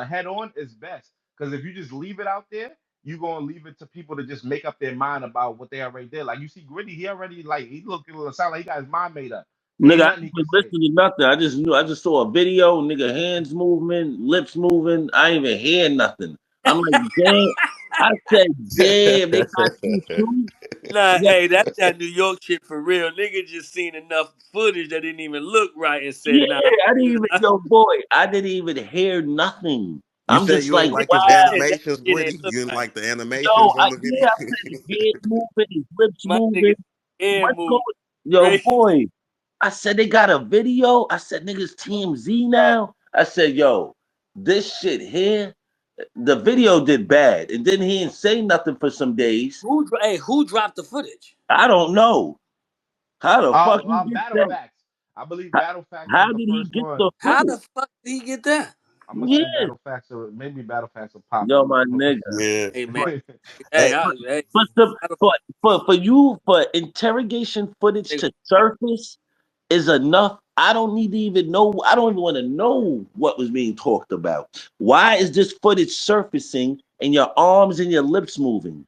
[SPEAKER 3] head on is best. Because if you just leave it out there, you're gonna leave it to people to just make up their mind about what they already did. Like you see Gritty, he already like he look it sound like he got his mind made up. Ain't
[SPEAKER 4] Nigga, I
[SPEAKER 3] nothing he
[SPEAKER 4] didn't
[SPEAKER 3] can say.
[SPEAKER 4] listen to nothing. I just saw a video, nigga, hands moving, lips moving. I ain't even hear nothing. I'm like, damn. I said, damn, they got you too.
[SPEAKER 5] Nah,
[SPEAKER 4] They got-
[SPEAKER 5] hey, that's that New York shit for real. Nigga just seen enough footage that didn't even look right and said,
[SPEAKER 4] yeah,
[SPEAKER 5] nah.
[SPEAKER 4] I didn't even, yo, boy, I didn't even hear nothing.
[SPEAKER 2] You
[SPEAKER 4] I'm
[SPEAKER 2] said
[SPEAKER 4] just
[SPEAKER 2] you ain't
[SPEAKER 4] like,
[SPEAKER 2] like
[SPEAKER 4] wow,
[SPEAKER 2] his
[SPEAKER 5] That
[SPEAKER 2] animations,
[SPEAKER 5] shit ain't
[SPEAKER 2] Gwitty.
[SPEAKER 5] look
[SPEAKER 2] You didn't
[SPEAKER 5] right.
[SPEAKER 2] like the
[SPEAKER 4] yo,
[SPEAKER 2] animations on the
[SPEAKER 4] yeah, I
[SPEAKER 2] video.
[SPEAKER 4] said his head moving, his lips
[SPEAKER 5] My nigga
[SPEAKER 4] moving.
[SPEAKER 5] hand
[SPEAKER 4] What's
[SPEAKER 5] moving
[SPEAKER 4] going? Yo,
[SPEAKER 5] crazy.
[SPEAKER 4] boy, I said they got a video. I said niggas TMZ now. I said, yo, This shit here, the video did bad, and then he didn't say nothing for some days.
[SPEAKER 5] Who dropped the footage?
[SPEAKER 4] I don't know how the fuck he get
[SPEAKER 3] Battle
[SPEAKER 4] that.
[SPEAKER 3] Facts. I believe
[SPEAKER 4] How,
[SPEAKER 3] Battle Facts
[SPEAKER 4] how
[SPEAKER 3] was the
[SPEAKER 4] did he
[SPEAKER 3] first
[SPEAKER 4] get
[SPEAKER 3] one.
[SPEAKER 4] the
[SPEAKER 5] How
[SPEAKER 4] footage?
[SPEAKER 5] the fuck did he get that?
[SPEAKER 3] I'm gonna
[SPEAKER 4] Yeah,
[SPEAKER 3] say Battle Facts, or maybe Battle Facts will pop
[SPEAKER 4] yo,
[SPEAKER 3] up.
[SPEAKER 4] my nigga.
[SPEAKER 2] Yeah.
[SPEAKER 5] Hey man,
[SPEAKER 4] But
[SPEAKER 5] hey,
[SPEAKER 2] Hey,
[SPEAKER 5] hey,
[SPEAKER 4] but the
[SPEAKER 5] I don't
[SPEAKER 4] for you for interrogation footage
[SPEAKER 5] think
[SPEAKER 4] to surface is enough. I don't need to even know. I don't even want to know what was being talked about. Why is this footage surfacing and your arms and your lips moving?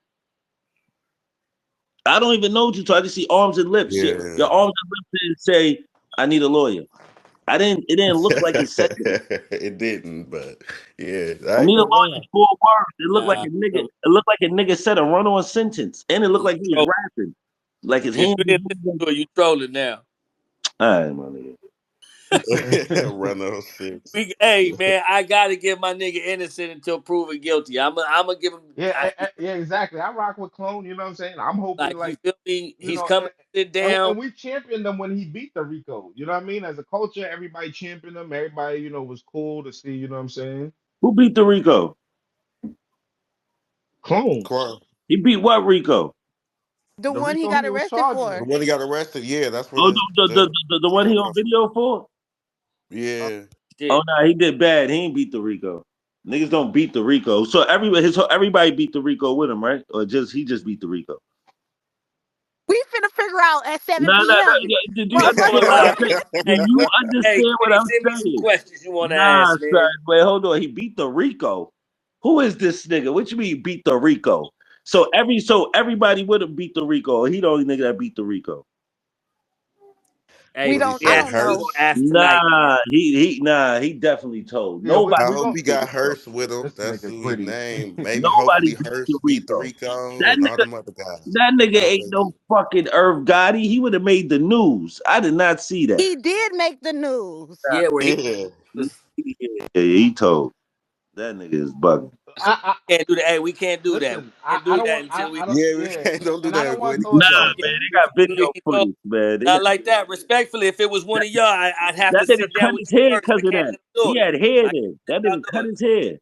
[SPEAKER 4] I don't even know what you. I just see arms and lips.
[SPEAKER 2] yeah.
[SPEAKER 4] Your arms and lips didn't say, "I need a lawyer." I didn't. It didn't look like it said it.
[SPEAKER 2] It didn't, but yeah,
[SPEAKER 4] I
[SPEAKER 2] I ain't
[SPEAKER 4] need a
[SPEAKER 2] gonna
[SPEAKER 4] lawyer.
[SPEAKER 2] lie.
[SPEAKER 4] 4 words. It looked like
[SPEAKER 5] nah,
[SPEAKER 4] a nigga. It looked like a nigga said a run-on sentence, and it looked like he was
[SPEAKER 5] trolling.
[SPEAKER 4] rapping, like his
[SPEAKER 5] If
[SPEAKER 4] hands
[SPEAKER 5] you
[SPEAKER 4] was
[SPEAKER 5] didn't listen
[SPEAKER 4] moving.
[SPEAKER 5] to it, you trolling now.
[SPEAKER 4] All right, my nigga.
[SPEAKER 2] Run those shits.
[SPEAKER 5] Hey man, I gotta give my nigga innocent until proven guilty. I'm gonna give him.
[SPEAKER 3] Yeah, exactly. I rock with Clone. You know what I'm saying? I'm hoping
[SPEAKER 5] Like you
[SPEAKER 3] like
[SPEAKER 5] feel me?
[SPEAKER 3] you
[SPEAKER 5] He's
[SPEAKER 3] know,
[SPEAKER 5] coming to sit down.
[SPEAKER 3] and we championed him when he beat the Rico. You know what I mean? As a culture, everybody championed him. Everybody, was cool to see. You know what I'm saying?
[SPEAKER 4] Who beat the Rico?
[SPEAKER 3] Clone,
[SPEAKER 2] Quan.
[SPEAKER 4] He beat what Rico?
[SPEAKER 7] The
[SPEAKER 3] the
[SPEAKER 7] one he
[SPEAKER 3] Rico
[SPEAKER 7] got
[SPEAKER 3] he was
[SPEAKER 7] arrested
[SPEAKER 2] The
[SPEAKER 7] for.
[SPEAKER 3] charging.
[SPEAKER 2] one he got arrested, yeah, that's what
[SPEAKER 4] Oh,
[SPEAKER 2] the
[SPEAKER 4] the one he on
[SPEAKER 2] Rico.
[SPEAKER 4] video for?
[SPEAKER 3] Uh,
[SPEAKER 2] Yeah.
[SPEAKER 4] Oh
[SPEAKER 5] Shit.
[SPEAKER 4] no, he did bad. He ain't beat the Rico. Niggas don't beat the Rico. So everybody beat the Rico with him, right? Or just he just beat the Rico.
[SPEAKER 7] We finna figure out at
[SPEAKER 4] No,
[SPEAKER 7] 7
[SPEAKER 4] no, no.
[SPEAKER 7] p.m.
[SPEAKER 4] Do you
[SPEAKER 5] You know
[SPEAKER 4] understand
[SPEAKER 5] what,
[SPEAKER 7] Motherfucker.
[SPEAKER 4] what I'm
[SPEAKER 5] Lodge?
[SPEAKER 4] saying? Do
[SPEAKER 5] Hey,
[SPEAKER 4] you
[SPEAKER 5] hey,
[SPEAKER 4] understand what
[SPEAKER 5] Quitty,
[SPEAKER 4] I'm
[SPEAKER 5] send me some
[SPEAKER 4] saying?
[SPEAKER 5] questions you want to
[SPEAKER 4] Nah,
[SPEAKER 5] ask,
[SPEAKER 4] son.
[SPEAKER 5] man.
[SPEAKER 4] Wait, hold on. He beat the Rico. Who is this nigga? What you mean beat the Rico? So everybody would have beat the Rico. He the only nigga that beat the Rico.
[SPEAKER 5] Hey,
[SPEAKER 7] We
[SPEAKER 2] Would he
[SPEAKER 7] don't.
[SPEAKER 5] we
[SPEAKER 7] I
[SPEAKER 2] say
[SPEAKER 5] ask,
[SPEAKER 7] don't
[SPEAKER 5] we
[SPEAKER 7] know.
[SPEAKER 5] gonna
[SPEAKER 2] Hurst?
[SPEAKER 5] ask tonight, man.
[SPEAKER 4] He definitely told.
[SPEAKER 3] yeah,
[SPEAKER 4] Nobody
[SPEAKER 2] I
[SPEAKER 3] we
[SPEAKER 2] hope
[SPEAKER 3] go.
[SPEAKER 2] he
[SPEAKER 4] beat the
[SPEAKER 2] got
[SPEAKER 4] Rico.
[SPEAKER 2] Hurst with him.
[SPEAKER 3] This
[SPEAKER 2] That's
[SPEAKER 3] nigga
[SPEAKER 2] who he
[SPEAKER 3] Quiddy.
[SPEAKER 2] named. Maybe
[SPEAKER 4] Nobody
[SPEAKER 2] hopefully
[SPEAKER 4] beat the
[SPEAKER 2] Hurst beat the
[SPEAKER 4] Rico.
[SPEAKER 2] Rico
[SPEAKER 4] That
[SPEAKER 2] and all
[SPEAKER 4] nigga
[SPEAKER 2] them other guys.
[SPEAKER 4] That nigga
[SPEAKER 2] I hope
[SPEAKER 4] ain't
[SPEAKER 2] they
[SPEAKER 4] no
[SPEAKER 2] do.
[SPEAKER 4] fucking Irv Gotti. He would have made the news. I did not see that.
[SPEAKER 7] He did make the news.
[SPEAKER 5] Yeah, where he
[SPEAKER 2] Yeah.
[SPEAKER 5] was.
[SPEAKER 4] Yeah, he told. That nigga is bugging.
[SPEAKER 3] I
[SPEAKER 5] Can't do that. Hey, we can't do that. We
[SPEAKER 3] listen.
[SPEAKER 5] can't
[SPEAKER 3] I
[SPEAKER 5] do
[SPEAKER 3] don't
[SPEAKER 5] that
[SPEAKER 3] want.
[SPEAKER 5] until we.
[SPEAKER 3] I don't.
[SPEAKER 2] Yeah, we
[SPEAKER 3] Yeah,
[SPEAKER 2] can't don't do
[SPEAKER 3] and I
[SPEAKER 2] that,
[SPEAKER 3] don't want to
[SPEAKER 2] Gwitty.
[SPEAKER 3] throw a
[SPEAKER 4] Nah,
[SPEAKER 3] shot
[SPEAKER 4] man,
[SPEAKER 3] against.
[SPEAKER 4] they got video
[SPEAKER 5] You know,
[SPEAKER 4] footage, man.
[SPEAKER 5] not like that. Respectfully, if it was one of y'all, I'd have
[SPEAKER 4] That
[SPEAKER 5] to
[SPEAKER 4] nigga
[SPEAKER 5] sit down
[SPEAKER 4] cut
[SPEAKER 5] with
[SPEAKER 4] his
[SPEAKER 5] you
[SPEAKER 4] hair
[SPEAKER 5] first.
[SPEAKER 4] because
[SPEAKER 5] I
[SPEAKER 4] of
[SPEAKER 5] can't
[SPEAKER 4] that.
[SPEAKER 5] let him do
[SPEAKER 4] He
[SPEAKER 5] it.
[SPEAKER 4] had hair
[SPEAKER 5] I can't
[SPEAKER 4] then.
[SPEAKER 5] let
[SPEAKER 4] That
[SPEAKER 5] y'all
[SPEAKER 4] nigga
[SPEAKER 5] do
[SPEAKER 4] cut
[SPEAKER 5] it.
[SPEAKER 4] his hair.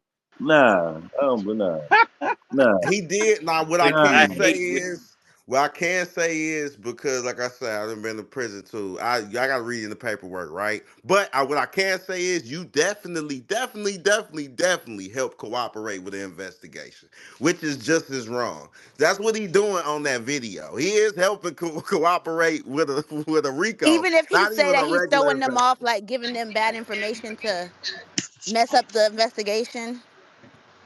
[SPEAKER 4] Nah.
[SPEAKER 2] He did. Now, what I
[SPEAKER 5] Quitty,
[SPEAKER 4] Nah.
[SPEAKER 2] can
[SPEAKER 5] I
[SPEAKER 2] say
[SPEAKER 5] hate Quitty.
[SPEAKER 2] is, what I can say is, because like I said, I've been to prison too. I got to read in the paperwork, right? But what I can say is, you definitely help cooperate with the investigation, which is just as wrong. That's what he doing on that video. He is helping cooperate with a with a Rico,
[SPEAKER 7] Even if he
[SPEAKER 2] not
[SPEAKER 7] say
[SPEAKER 2] even
[SPEAKER 7] that
[SPEAKER 2] a
[SPEAKER 7] he's
[SPEAKER 2] regular
[SPEAKER 7] throwing them
[SPEAKER 2] investigation.
[SPEAKER 7] off, like giving them bad information to mess up the investigation.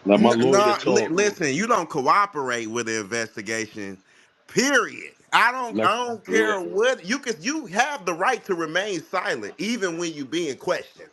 [SPEAKER 8] Now my lawyer
[SPEAKER 2] No,
[SPEAKER 8] told me.
[SPEAKER 2] listen, you don't cooperate with the investigation. Period. I don't.
[SPEAKER 8] Let,
[SPEAKER 2] I don't
[SPEAKER 8] yeah.
[SPEAKER 2] care what you can. You have the right to remain silent, even when you being questioned.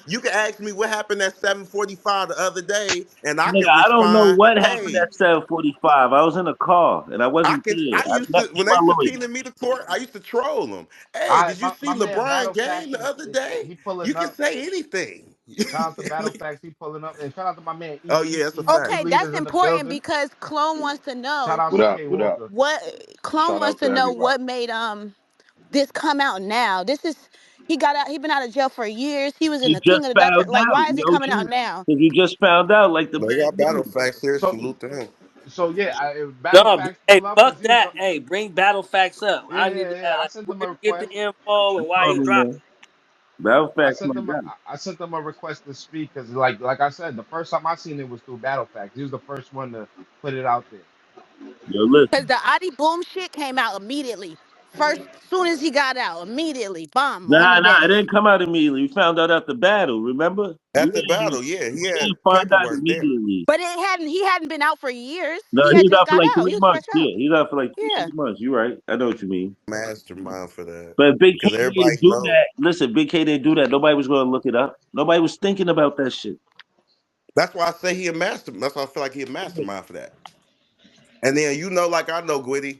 [SPEAKER 2] You can ask me what happened at 7:45 the other day, and I
[SPEAKER 4] Nigga,
[SPEAKER 2] can
[SPEAKER 4] I don't know
[SPEAKER 2] respond.
[SPEAKER 4] what happened
[SPEAKER 2] Hey,
[SPEAKER 4] at 7:45. I was in a car and I
[SPEAKER 2] I
[SPEAKER 4] wasn't
[SPEAKER 2] can.
[SPEAKER 4] there.
[SPEAKER 2] I
[SPEAKER 4] I
[SPEAKER 2] used to
[SPEAKER 4] left me
[SPEAKER 2] when they
[SPEAKER 4] my lawyer.
[SPEAKER 2] subpoenaed me to court. I used to troll them. Hey,
[SPEAKER 3] All right,
[SPEAKER 2] did you
[SPEAKER 3] my
[SPEAKER 2] see
[SPEAKER 3] man
[SPEAKER 2] LeBron
[SPEAKER 3] Battle Facts
[SPEAKER 2] game the other day?
[SPEAKER 3] he pulling
[SPEAKER 2] You can
[SPEAKER 3] up.
[SPEAKER 2] say anything.
[SPEAKER 3] Shout out to Battle Facts, he pulling up, and shout out to my man
[SPEAKER 2] Oh
[SPEAKER 3] EB.
[SPEAKER 2] yeah, that's a
[SPEAKER 3] EB
[SPEAKER 2] fact.
[SPEAKER 7] Okay, that's
[SPEAKER 3] leaders in the
[SPEAKER 7] important
[SPEAKER 3] building.
[SPEAKER 7] because Clone wants to
[SPEAKER 3] Shout
[SPEAKER 7] know
[SPEAKER 3] out
[SPEAKER 8] What
[SPEAKER 3] to
[SPEAKER 8] up?
[SPEAKER 3] K
[SPEAKER 8] What up?
[SPEAKER 3] Walker.
[SPEAKER 7] what Clone
[SPEAKER 8] Shout
[SPEAKER 7] wants
[SPEAKER 8] out
[SPEAKER 7] to
[SPEAKER 8] to
[SPEAKER 7] know
[SPEAKER 8] everybody.
[SPEAKER 7] what made this come out now. This is he got out. He been out of jail for years. He was in
[SPEAKER 4] You
[SPEAKER 7] the King
[SPEAKER 4] just
[SPEAKER 7] of the Dark.
[SPEAKER 4] found
[SPEAKER 7] Like,
[SPEAKER 4] out,
[SPEAKER 7] why is it coming out
[SPEAKER 4] Yoshi.
[SPEAKER 7] now?
[SPEAKER 4] Because you just found out like the
[SPEAKER 2] They
[SPEAKER 4] bad
[SPEAKER 2] got battle
[SPEAKER 4] news.
[SPEAKER 2] facts here.
[SPEAKER 3] So
[SPEAKER 2] Salute to him.
[SPEAKER 3] yeah, Battle
[SPEAKER 5] No,
[SPEAKER 3] Facts
[SPEAKER 5] hey,
[SPEAKER 3] pull up because
[SPEAKER 5] fuck
[SPEAKER 3] he was
[SPEAKER 5] that. Hey, bring battle facts up.
[SPEAKER 3] yeah,
[SPEAKER 5] I need
[SPEAKER 3] yeah,
[SPEAKER 5] to
[SPEAKER 3] yeah. I
[SPEAKER 5] like
[SPEAKER 3] sent
[SPEAKER 5] where
[SPEAKER 3] them a
[SPEAKER 5] you get the
[SPEAKER 3] request.
[SPEAKER 5] info and why
[SPEAKER 4] Call
[SPEAKER 5] he
[SPEAKER 4] me,
[SPEAKER 5] dropped.
[SPEAKER 4] man. Battle
[SPEAKER 3] I
[SPEAKER 4] facts,
[SPEAKER 3] sent
[SPEAKER 4] my
[SPEAKER 3] them
[SPEAKER 4] guy.
[SPEAKER 3] I sent them a request to speak because like I said, the first time I seen it was through Battle Facts. He was the first one to put it out there.
[SPEAKER 4] Yo,
[SPEAKER 7] Because
[SPEAKER 4] listen.
[SPEAKER 7] the Adi Boom shit came out immediately. First, soon as he got out, immediately, bomb on the
[SPEAKER 4] Nah, it
[SPEAKER 7] desk.
[SPEAKER 4] didn't come out immediately. We found out after battle, remember?
[SPEAKER 2] At the battle, yeah, he
[SPEAKER 4] We
[SPEAKER 2] had
[SPEAKER 4] didn't find out
[SPEAKER 2] paperwork there.
[SPEAKER 4] immediately.
[SPEAKER 7] But he hadn't been out for years.
[SPEAKER 4] No,
[SPEAKER 7] He
[SPEAKER 4] he
[SPEAKER 7] had
[SPEAKER 4] was
[SPEAKER 7] just
[SPEAKER 4] out for
[SPEAKER 7] got
[SPEAKER 4] like
[SPEAKER 7] out.
[SPEAKER 4] three
[SPEAKER 7] He was fresh
[SPEAKER 4] months.
[SPEAKER 7] out.
[SPEAKER 4] Yeah, he was out for like two,
[SPEAKER 7] Yeah.
[SPEAKER 4] 3 months. You're right. I know what you mean.
[SPEAKER 2] Mastermind for that.
[SPEAKER 4] But Big K
[SPEAKER 2] Because everybody
[SPEAKER 4] didn't do
[SPEAKER 2] know.
[SPEAKER 4] that. Listen, Big K didn't do that. Nobody was going to look it up. Nobody was thinking about that shit.
[SPEAKER 2] That's why I say he a master. That's why I feel like he a mastermind for that. And then like I know Gwitty,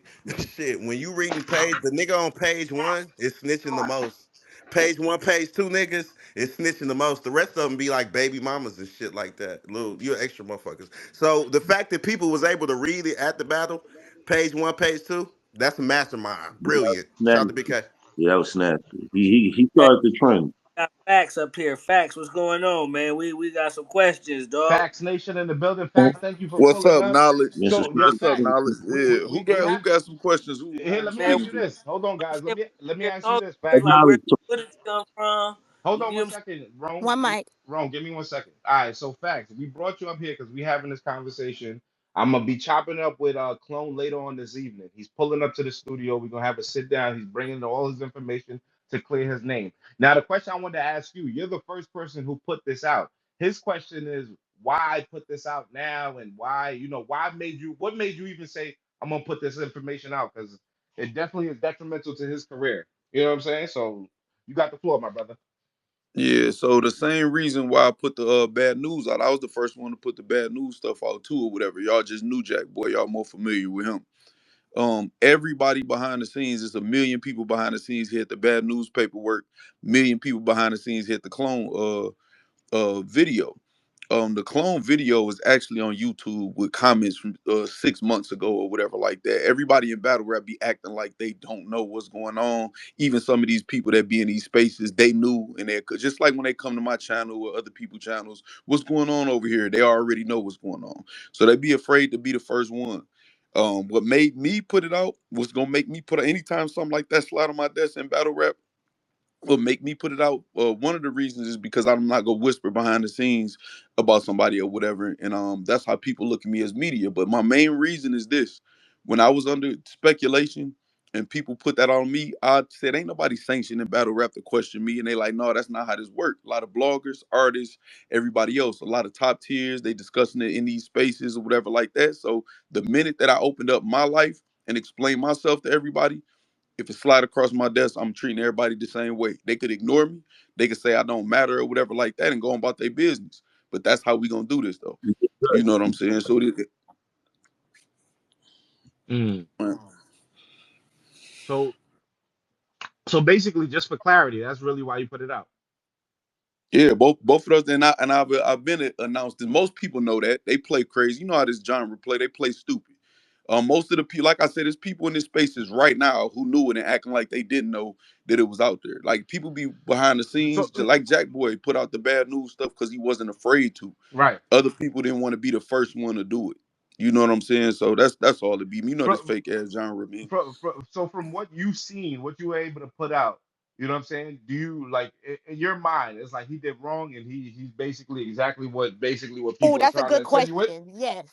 [SPEAKER 2] shit. When you reading the nigga on page one is snitching the most. Page one, page two niggas is snitching the most. The rest of them be like baby mamas and shit like that. Little, you're extra motherfuckers. So the fact that people was able to read it at the battle, page one, page two, that's a mastermind.
[SPEAKER 4] Yeah,
[SPEAKER 2] Brilliant. Shout out to Big
[SPEAKER 4] nasty.
[SPEAKER 2] K.
[SPEAKER 4] Yeah, that was nasty. He
[SPEAKER 5] Hey,
[SPEAKER 4] started the trend.
[SPEAKER 5] got Facts up here. Facts, what's going on, man? We got some questions, dog.
[SPEAKER 3] Facts Nation in the building. Facts, thank you for
[SPEAKER 8] What's
[SPEAKER 3] pulling
[SPEAKER 8] up,
[SPEAKER 3] up.
[SPEAKER 8] knowledge?
[SPEAKER 4] Mr.
[SPEAKER 3] So yo,
[SPEAKER 8] What's up,
[SPEAKER 3] Facts.
[SPEAKER 8] knowledge? Yeah,
[SPEAKER 3] We
[SPEAKER 8] who
[SPEAKER 3] have
[SPEAKER 8] got some questions? Who
[SPEAKER 3] here. Let me
[SPEAKER 5] Man,
[SPEAKER 3] ask
[SPEAKER 8] please
[SPEAKER 3] you
[SPEAKER 8] do.
[SPEAKER 3] this. Hold on, guys.
[SPEAKER 5] we
[SPEAKER 3] Let me
[SPEAKER 5] here
[SPEAKER 3] ask you
[SPEAKER 5] talking
[SPEAKER 3] this. Facts.
[SPEAKER 5] like where
[SPEAKER 4] Knowledge.
[SPEAKER 5] the footage come from.
[SPEAKER 3] Hold
[SPEAKER 5] You
[SPEAKER 3] on
[SPEAKER 5] get
[SPEAKER 3] one
[SPEAKER 5] what I'm
[SPEAKER 3] second, Rome.
[SPEAKER 7] One mic.
[SPEAKER 3] Rome, give me 1 second. All right, so Facts. We brought you up here because we having this conversation. I'm gonna be chopping up with Clone later on this evening. He's pulling up to the studio. We're gonna have a sit down. He's bringing all his information to clear his name. Now, the question I wanted to ask you, you're the first person who put this out. His question is why put this out now and why, what made you even say, I'm gonna put this information out? Because it definitely is detrimental to his career. You know what I'm saying? So you got the floor, my brother.
[SPEAKER 8] Yeah, so the same reason why I put the bad news out, I was the first one to put the bad news stuff out too, or whatever. Y'all just knew Jack Boy. Y'all more familiar with him. Everybody behind the scenes, there's a million people behind the scenes here at the bad news paperwork. Million people behind the scenes here at the clone video. The clone video is actually on YouTube with comments from 6 months ago or whatever like that. Everybody in battle rap be acting like they don't know what's going on. Even some of these people that be in these spaces, they knew, and they just like when they come to my channel or other people's channels, what's going on over here? They already know what's going on, so they be afraid to be the first one. What made me put it out was gonna make me put it anytime something like that slide on my desk in battle rap will make me put it out. One of the reasons is because I'm not gonna whisper behind the scenes about somebody or whatever, and that's how people look at me as media. But my main reason is this: when I was under speculation and people put that on me, I said, "Ain't nobody sanctioning battle rap to question me," and they like, "No, that's not how this works." A lot of bloggers, artists, everybody else, a lot of top tiers, they discussing it in these spaces or whatever like that. So the minute that I opened up my life and explained myself to everybody, if it slide across my desk, I'm treating everybody the same way. They could ignore me. They could say I don't matter or whatever like that and go on about their business. But that's how we gonna do this though. You know what I'm saying? So
[SPEAKER 3] Mm. So so basically, just for clarity, that's really why you put it out.
[SPEAKER 8] yeah, both of us, and I've been announced. And most people know that they play crazy. You know how this genre play? They play stupid. Most of the people, like I said, there's people in this spaces right now who knew it and acting like they didn't know that it was out there. Like people be behind the
[SPEAKER 3] So
[SPEAKER 8] scenes, just like Jack Boy put out the bad news stuff because he wasn't afraid to.
[SPEAKER 3] right.
[SPEAKER 8] Other people didn't want to be the first one to do it. You know what I'm saying? So that's all it be. You know this
[SPEAKER 3] From,
[SPEAKER 8] fake ass genre, man.
[SPEAKER 3] so from what you've seen, what you were able to put out, you know what I'm saying? Do you like in your mind? It's like he did wrong, and he's basically basically what
[SPEAKER 7] Oh,
[SPEAKER 3] people are
[SPEAKER 7] that's a
[SPEAKER 3] trying to
[SPEAKER 7] good
[SPEAKER 3] insinuate.
[SPEAKER 7] question. Yes.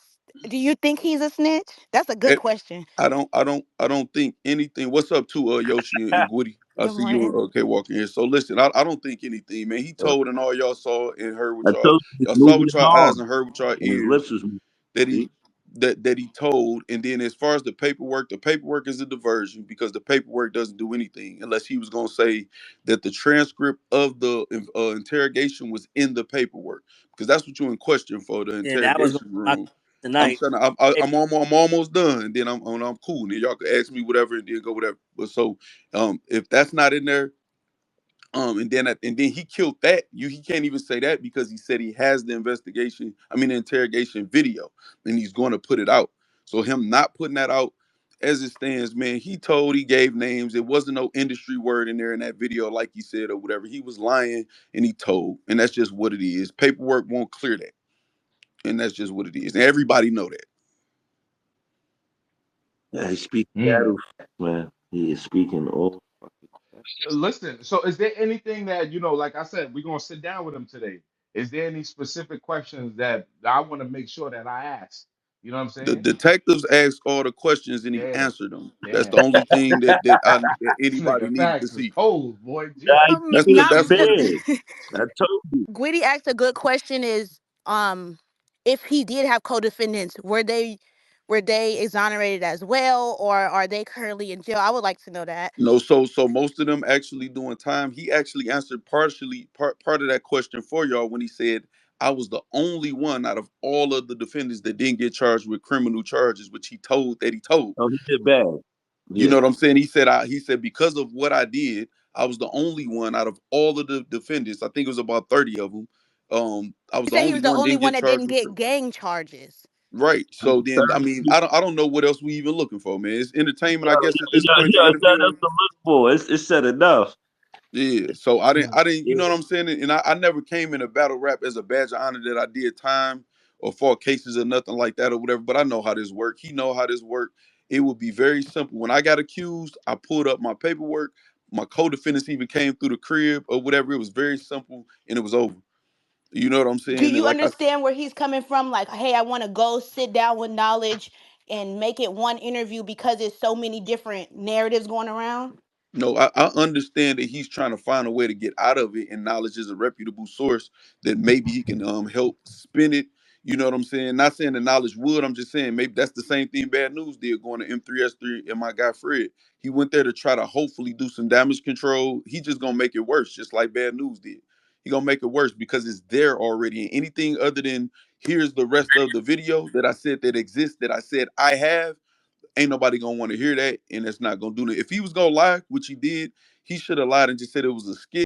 [SPEAKER 7] Do you think he's a snitch? That's a good
[SPEAKER 8] Eh,
[SPEAKER 7] question.
[SPEAKER 8] I don't think anything. What's up to Yoshi and Gwitty? I
[SPEAKER 7] Good
[SPEAKER 8] see you
[SPEAKER 7] morning.
[SPEAKER 8] and okay walking here. So listen, I don't think anything, man. He told and all y'all saw and heard with
[SPEAKER 4] I
[SPEAKER 8] y'all.
[SPEAKER 4] told you he's
[SPEAKER 8] Y'all saw
[SPEAKER 4] moving
[SPEAKER 8] with y'all eyes
[SPEAKER 4] along,
[SPEAKER 8] and heard with y'all
[SPEAKER 4] and his lips
[SPEAKER 8] ears
[SPEAKER 4] was moving.
[SPEAKER 8] that he
[SPEAKER 4] See?
[SPEAKER 8] that he told. And then as far as the paperwork is a diversion because the paperwork doesn't do anything unless he was gonna say that the transcript of the interrogation was in the paperwork because that's what you in question for the
[SPEAKER 5] And that was gonna
[SPEAKER 8] interrogation
[SPEAKER 5] be my question
[SPEAKER 8] room. I'm
[SPEAKER 5] tonight.
[SPEAKER 8] saying I'm almost done. Then I'm cool. And then y'all can ask me whatever and then go whatever. But so if that's not in there, and then he killed that. He can't even say that because he said he has the investigation. I mean the interrogation video, and he's going to put it out. So him not putting that out, as it stands, man, he gave names. It wasn't no industry word in there in that video, like he said or whatever. He was lying and he told, and that's just what it is. Paperwork won't clear that, and that's just what it is. And everybody know that.
[SPEAKER 4] Yeah, he's speaking
[SPEAKER 3] Mm.
[SPEAKER 4] battle facts, man. He is speaking all fucking facts.
[SPEAKER 3] Listen, so is there anything that like I said, we're gonna sit down with him today? Is there any specific questions that I want to make sure that I ask? You know what I'm
[SPEAKER 8] The
[SPEAKER 3] saying?
[SPEAKER 8] detectives asked all the questions and he
[SPEAKER 3] Damn,
[SPEAKER 8] answered them. That's the
[SPEAKER 3] damn.
[SPEAKER 8] only thing that
[SPEAKER 3] This
[SPEAKER 8] anybody
[SPEAKER 3] nigga
[SPEAKER 8] needed to
[SPEAKER 3] Facts is
[SPEAKER 8] see.
[SPEAKER 3] cold, boy.
[SPEAKER 4] Yeah,
[SPEAKER 3] Jesus.
[SPEAKER 4] he
[SPEAKER 8] That's
[SPEAKER 4] keeping
[SPEAKER 8] the
[SPEAKER 4] it
[SPEAKER 8] that's
[SPEAKER 7] Now,
[SPEAKER 4] prepared. I told you.
[SPEAKER 7] Gwitty asked a good question is if he did have co-defendants, were they exonerated as well, or are they currently in jail? I would like to know that.
[SPEAKER 8] no. So most of them actually doing time. He actually answered part of that question for y'all when he said I was the only one out of all of the defendants that didn't get charged with criminal charges, which he told.
[SPEAKER 4] Oh, he did bad.
[SPEAKER 8] You
[SPEAKER 4] Yeah.
[SPEAKER 8] know what I'm saying? He said because of what I did, I was the only one out of all of the defendants. I think it was about 30 of them. I was
[SPEAKER 7] He
[SPEAKER 8] the
[SPEAKER 7] said he
[SPEAKER 8] only
[SPEAKER 7] was the
[SPEAKER 8] one
[SPEAKER 7] only
[SPEAKER 8] didn't
[SPEAKER 7] one
[SPEAKER 8] get
[SPEAKER 7] that
[SPEAKER 8] charged
[SPEAKER 7] didn't
[SPEAKER 8] with.
[SPEAKER 7] get gang charges.
[SPEAKER 8] Right.
[SPEAKER 4] He
[SPEAKER 8] So then, I mean, I don't know what else we even looking for, man. It's entertainment, I guess, at this point to
[SPEAKER 4] it's
[SPEAKER 8] interview
[SPEAKER 4] nothing else
[SPEAKER 8] him.
[SPEAKER 4] to look for. It's said enough.
[SPEAKER 8] Yeah, so I didn't, you
[SPEAKER 4] Yeah.
[SPEAKER 8] know what I'm saying? And I never came into battle rap as a badge of honor that I did time or fought cases or nothing like that or whatever. But I know how this work. He know how this work. It would be very simple. When I got accused, I pulled up my paperwork. My co-defendants even came through the crib or whatever. It was very simple and it was over. You know what I'm
[SPEAKER 7] Do
[SPEAKER 8] saying? And
[SPEAKER 7] you
[SPEAKER 8] like I
[SPEAKER 7] understand where he's coming from? Like, hey, I want to go sit down with Knowledge and make it one interview because there's so many different narratives going around.
[SPEAKER 8] No, I understand that he's trying to find a way to get out of it, and Knowledge is a reputable source that maybe he can help spin it. You know what I'm saying? Not saying that Knowledge would. I'm just saying maybe that's the same thing Bad News did going to M3S3 and my guy Fred. He went there to try to hopefully do some damage control. He just gonna make it worse, just like Bad News did. He gonna make it worse because it's there already. And anything other than here's the rest of the video that I said that exists that I said I have, ain't nobody gonna want to hear that, and that's not gonna do it. If he was gonna lie, which he did, he should have lied and just said it was a skit.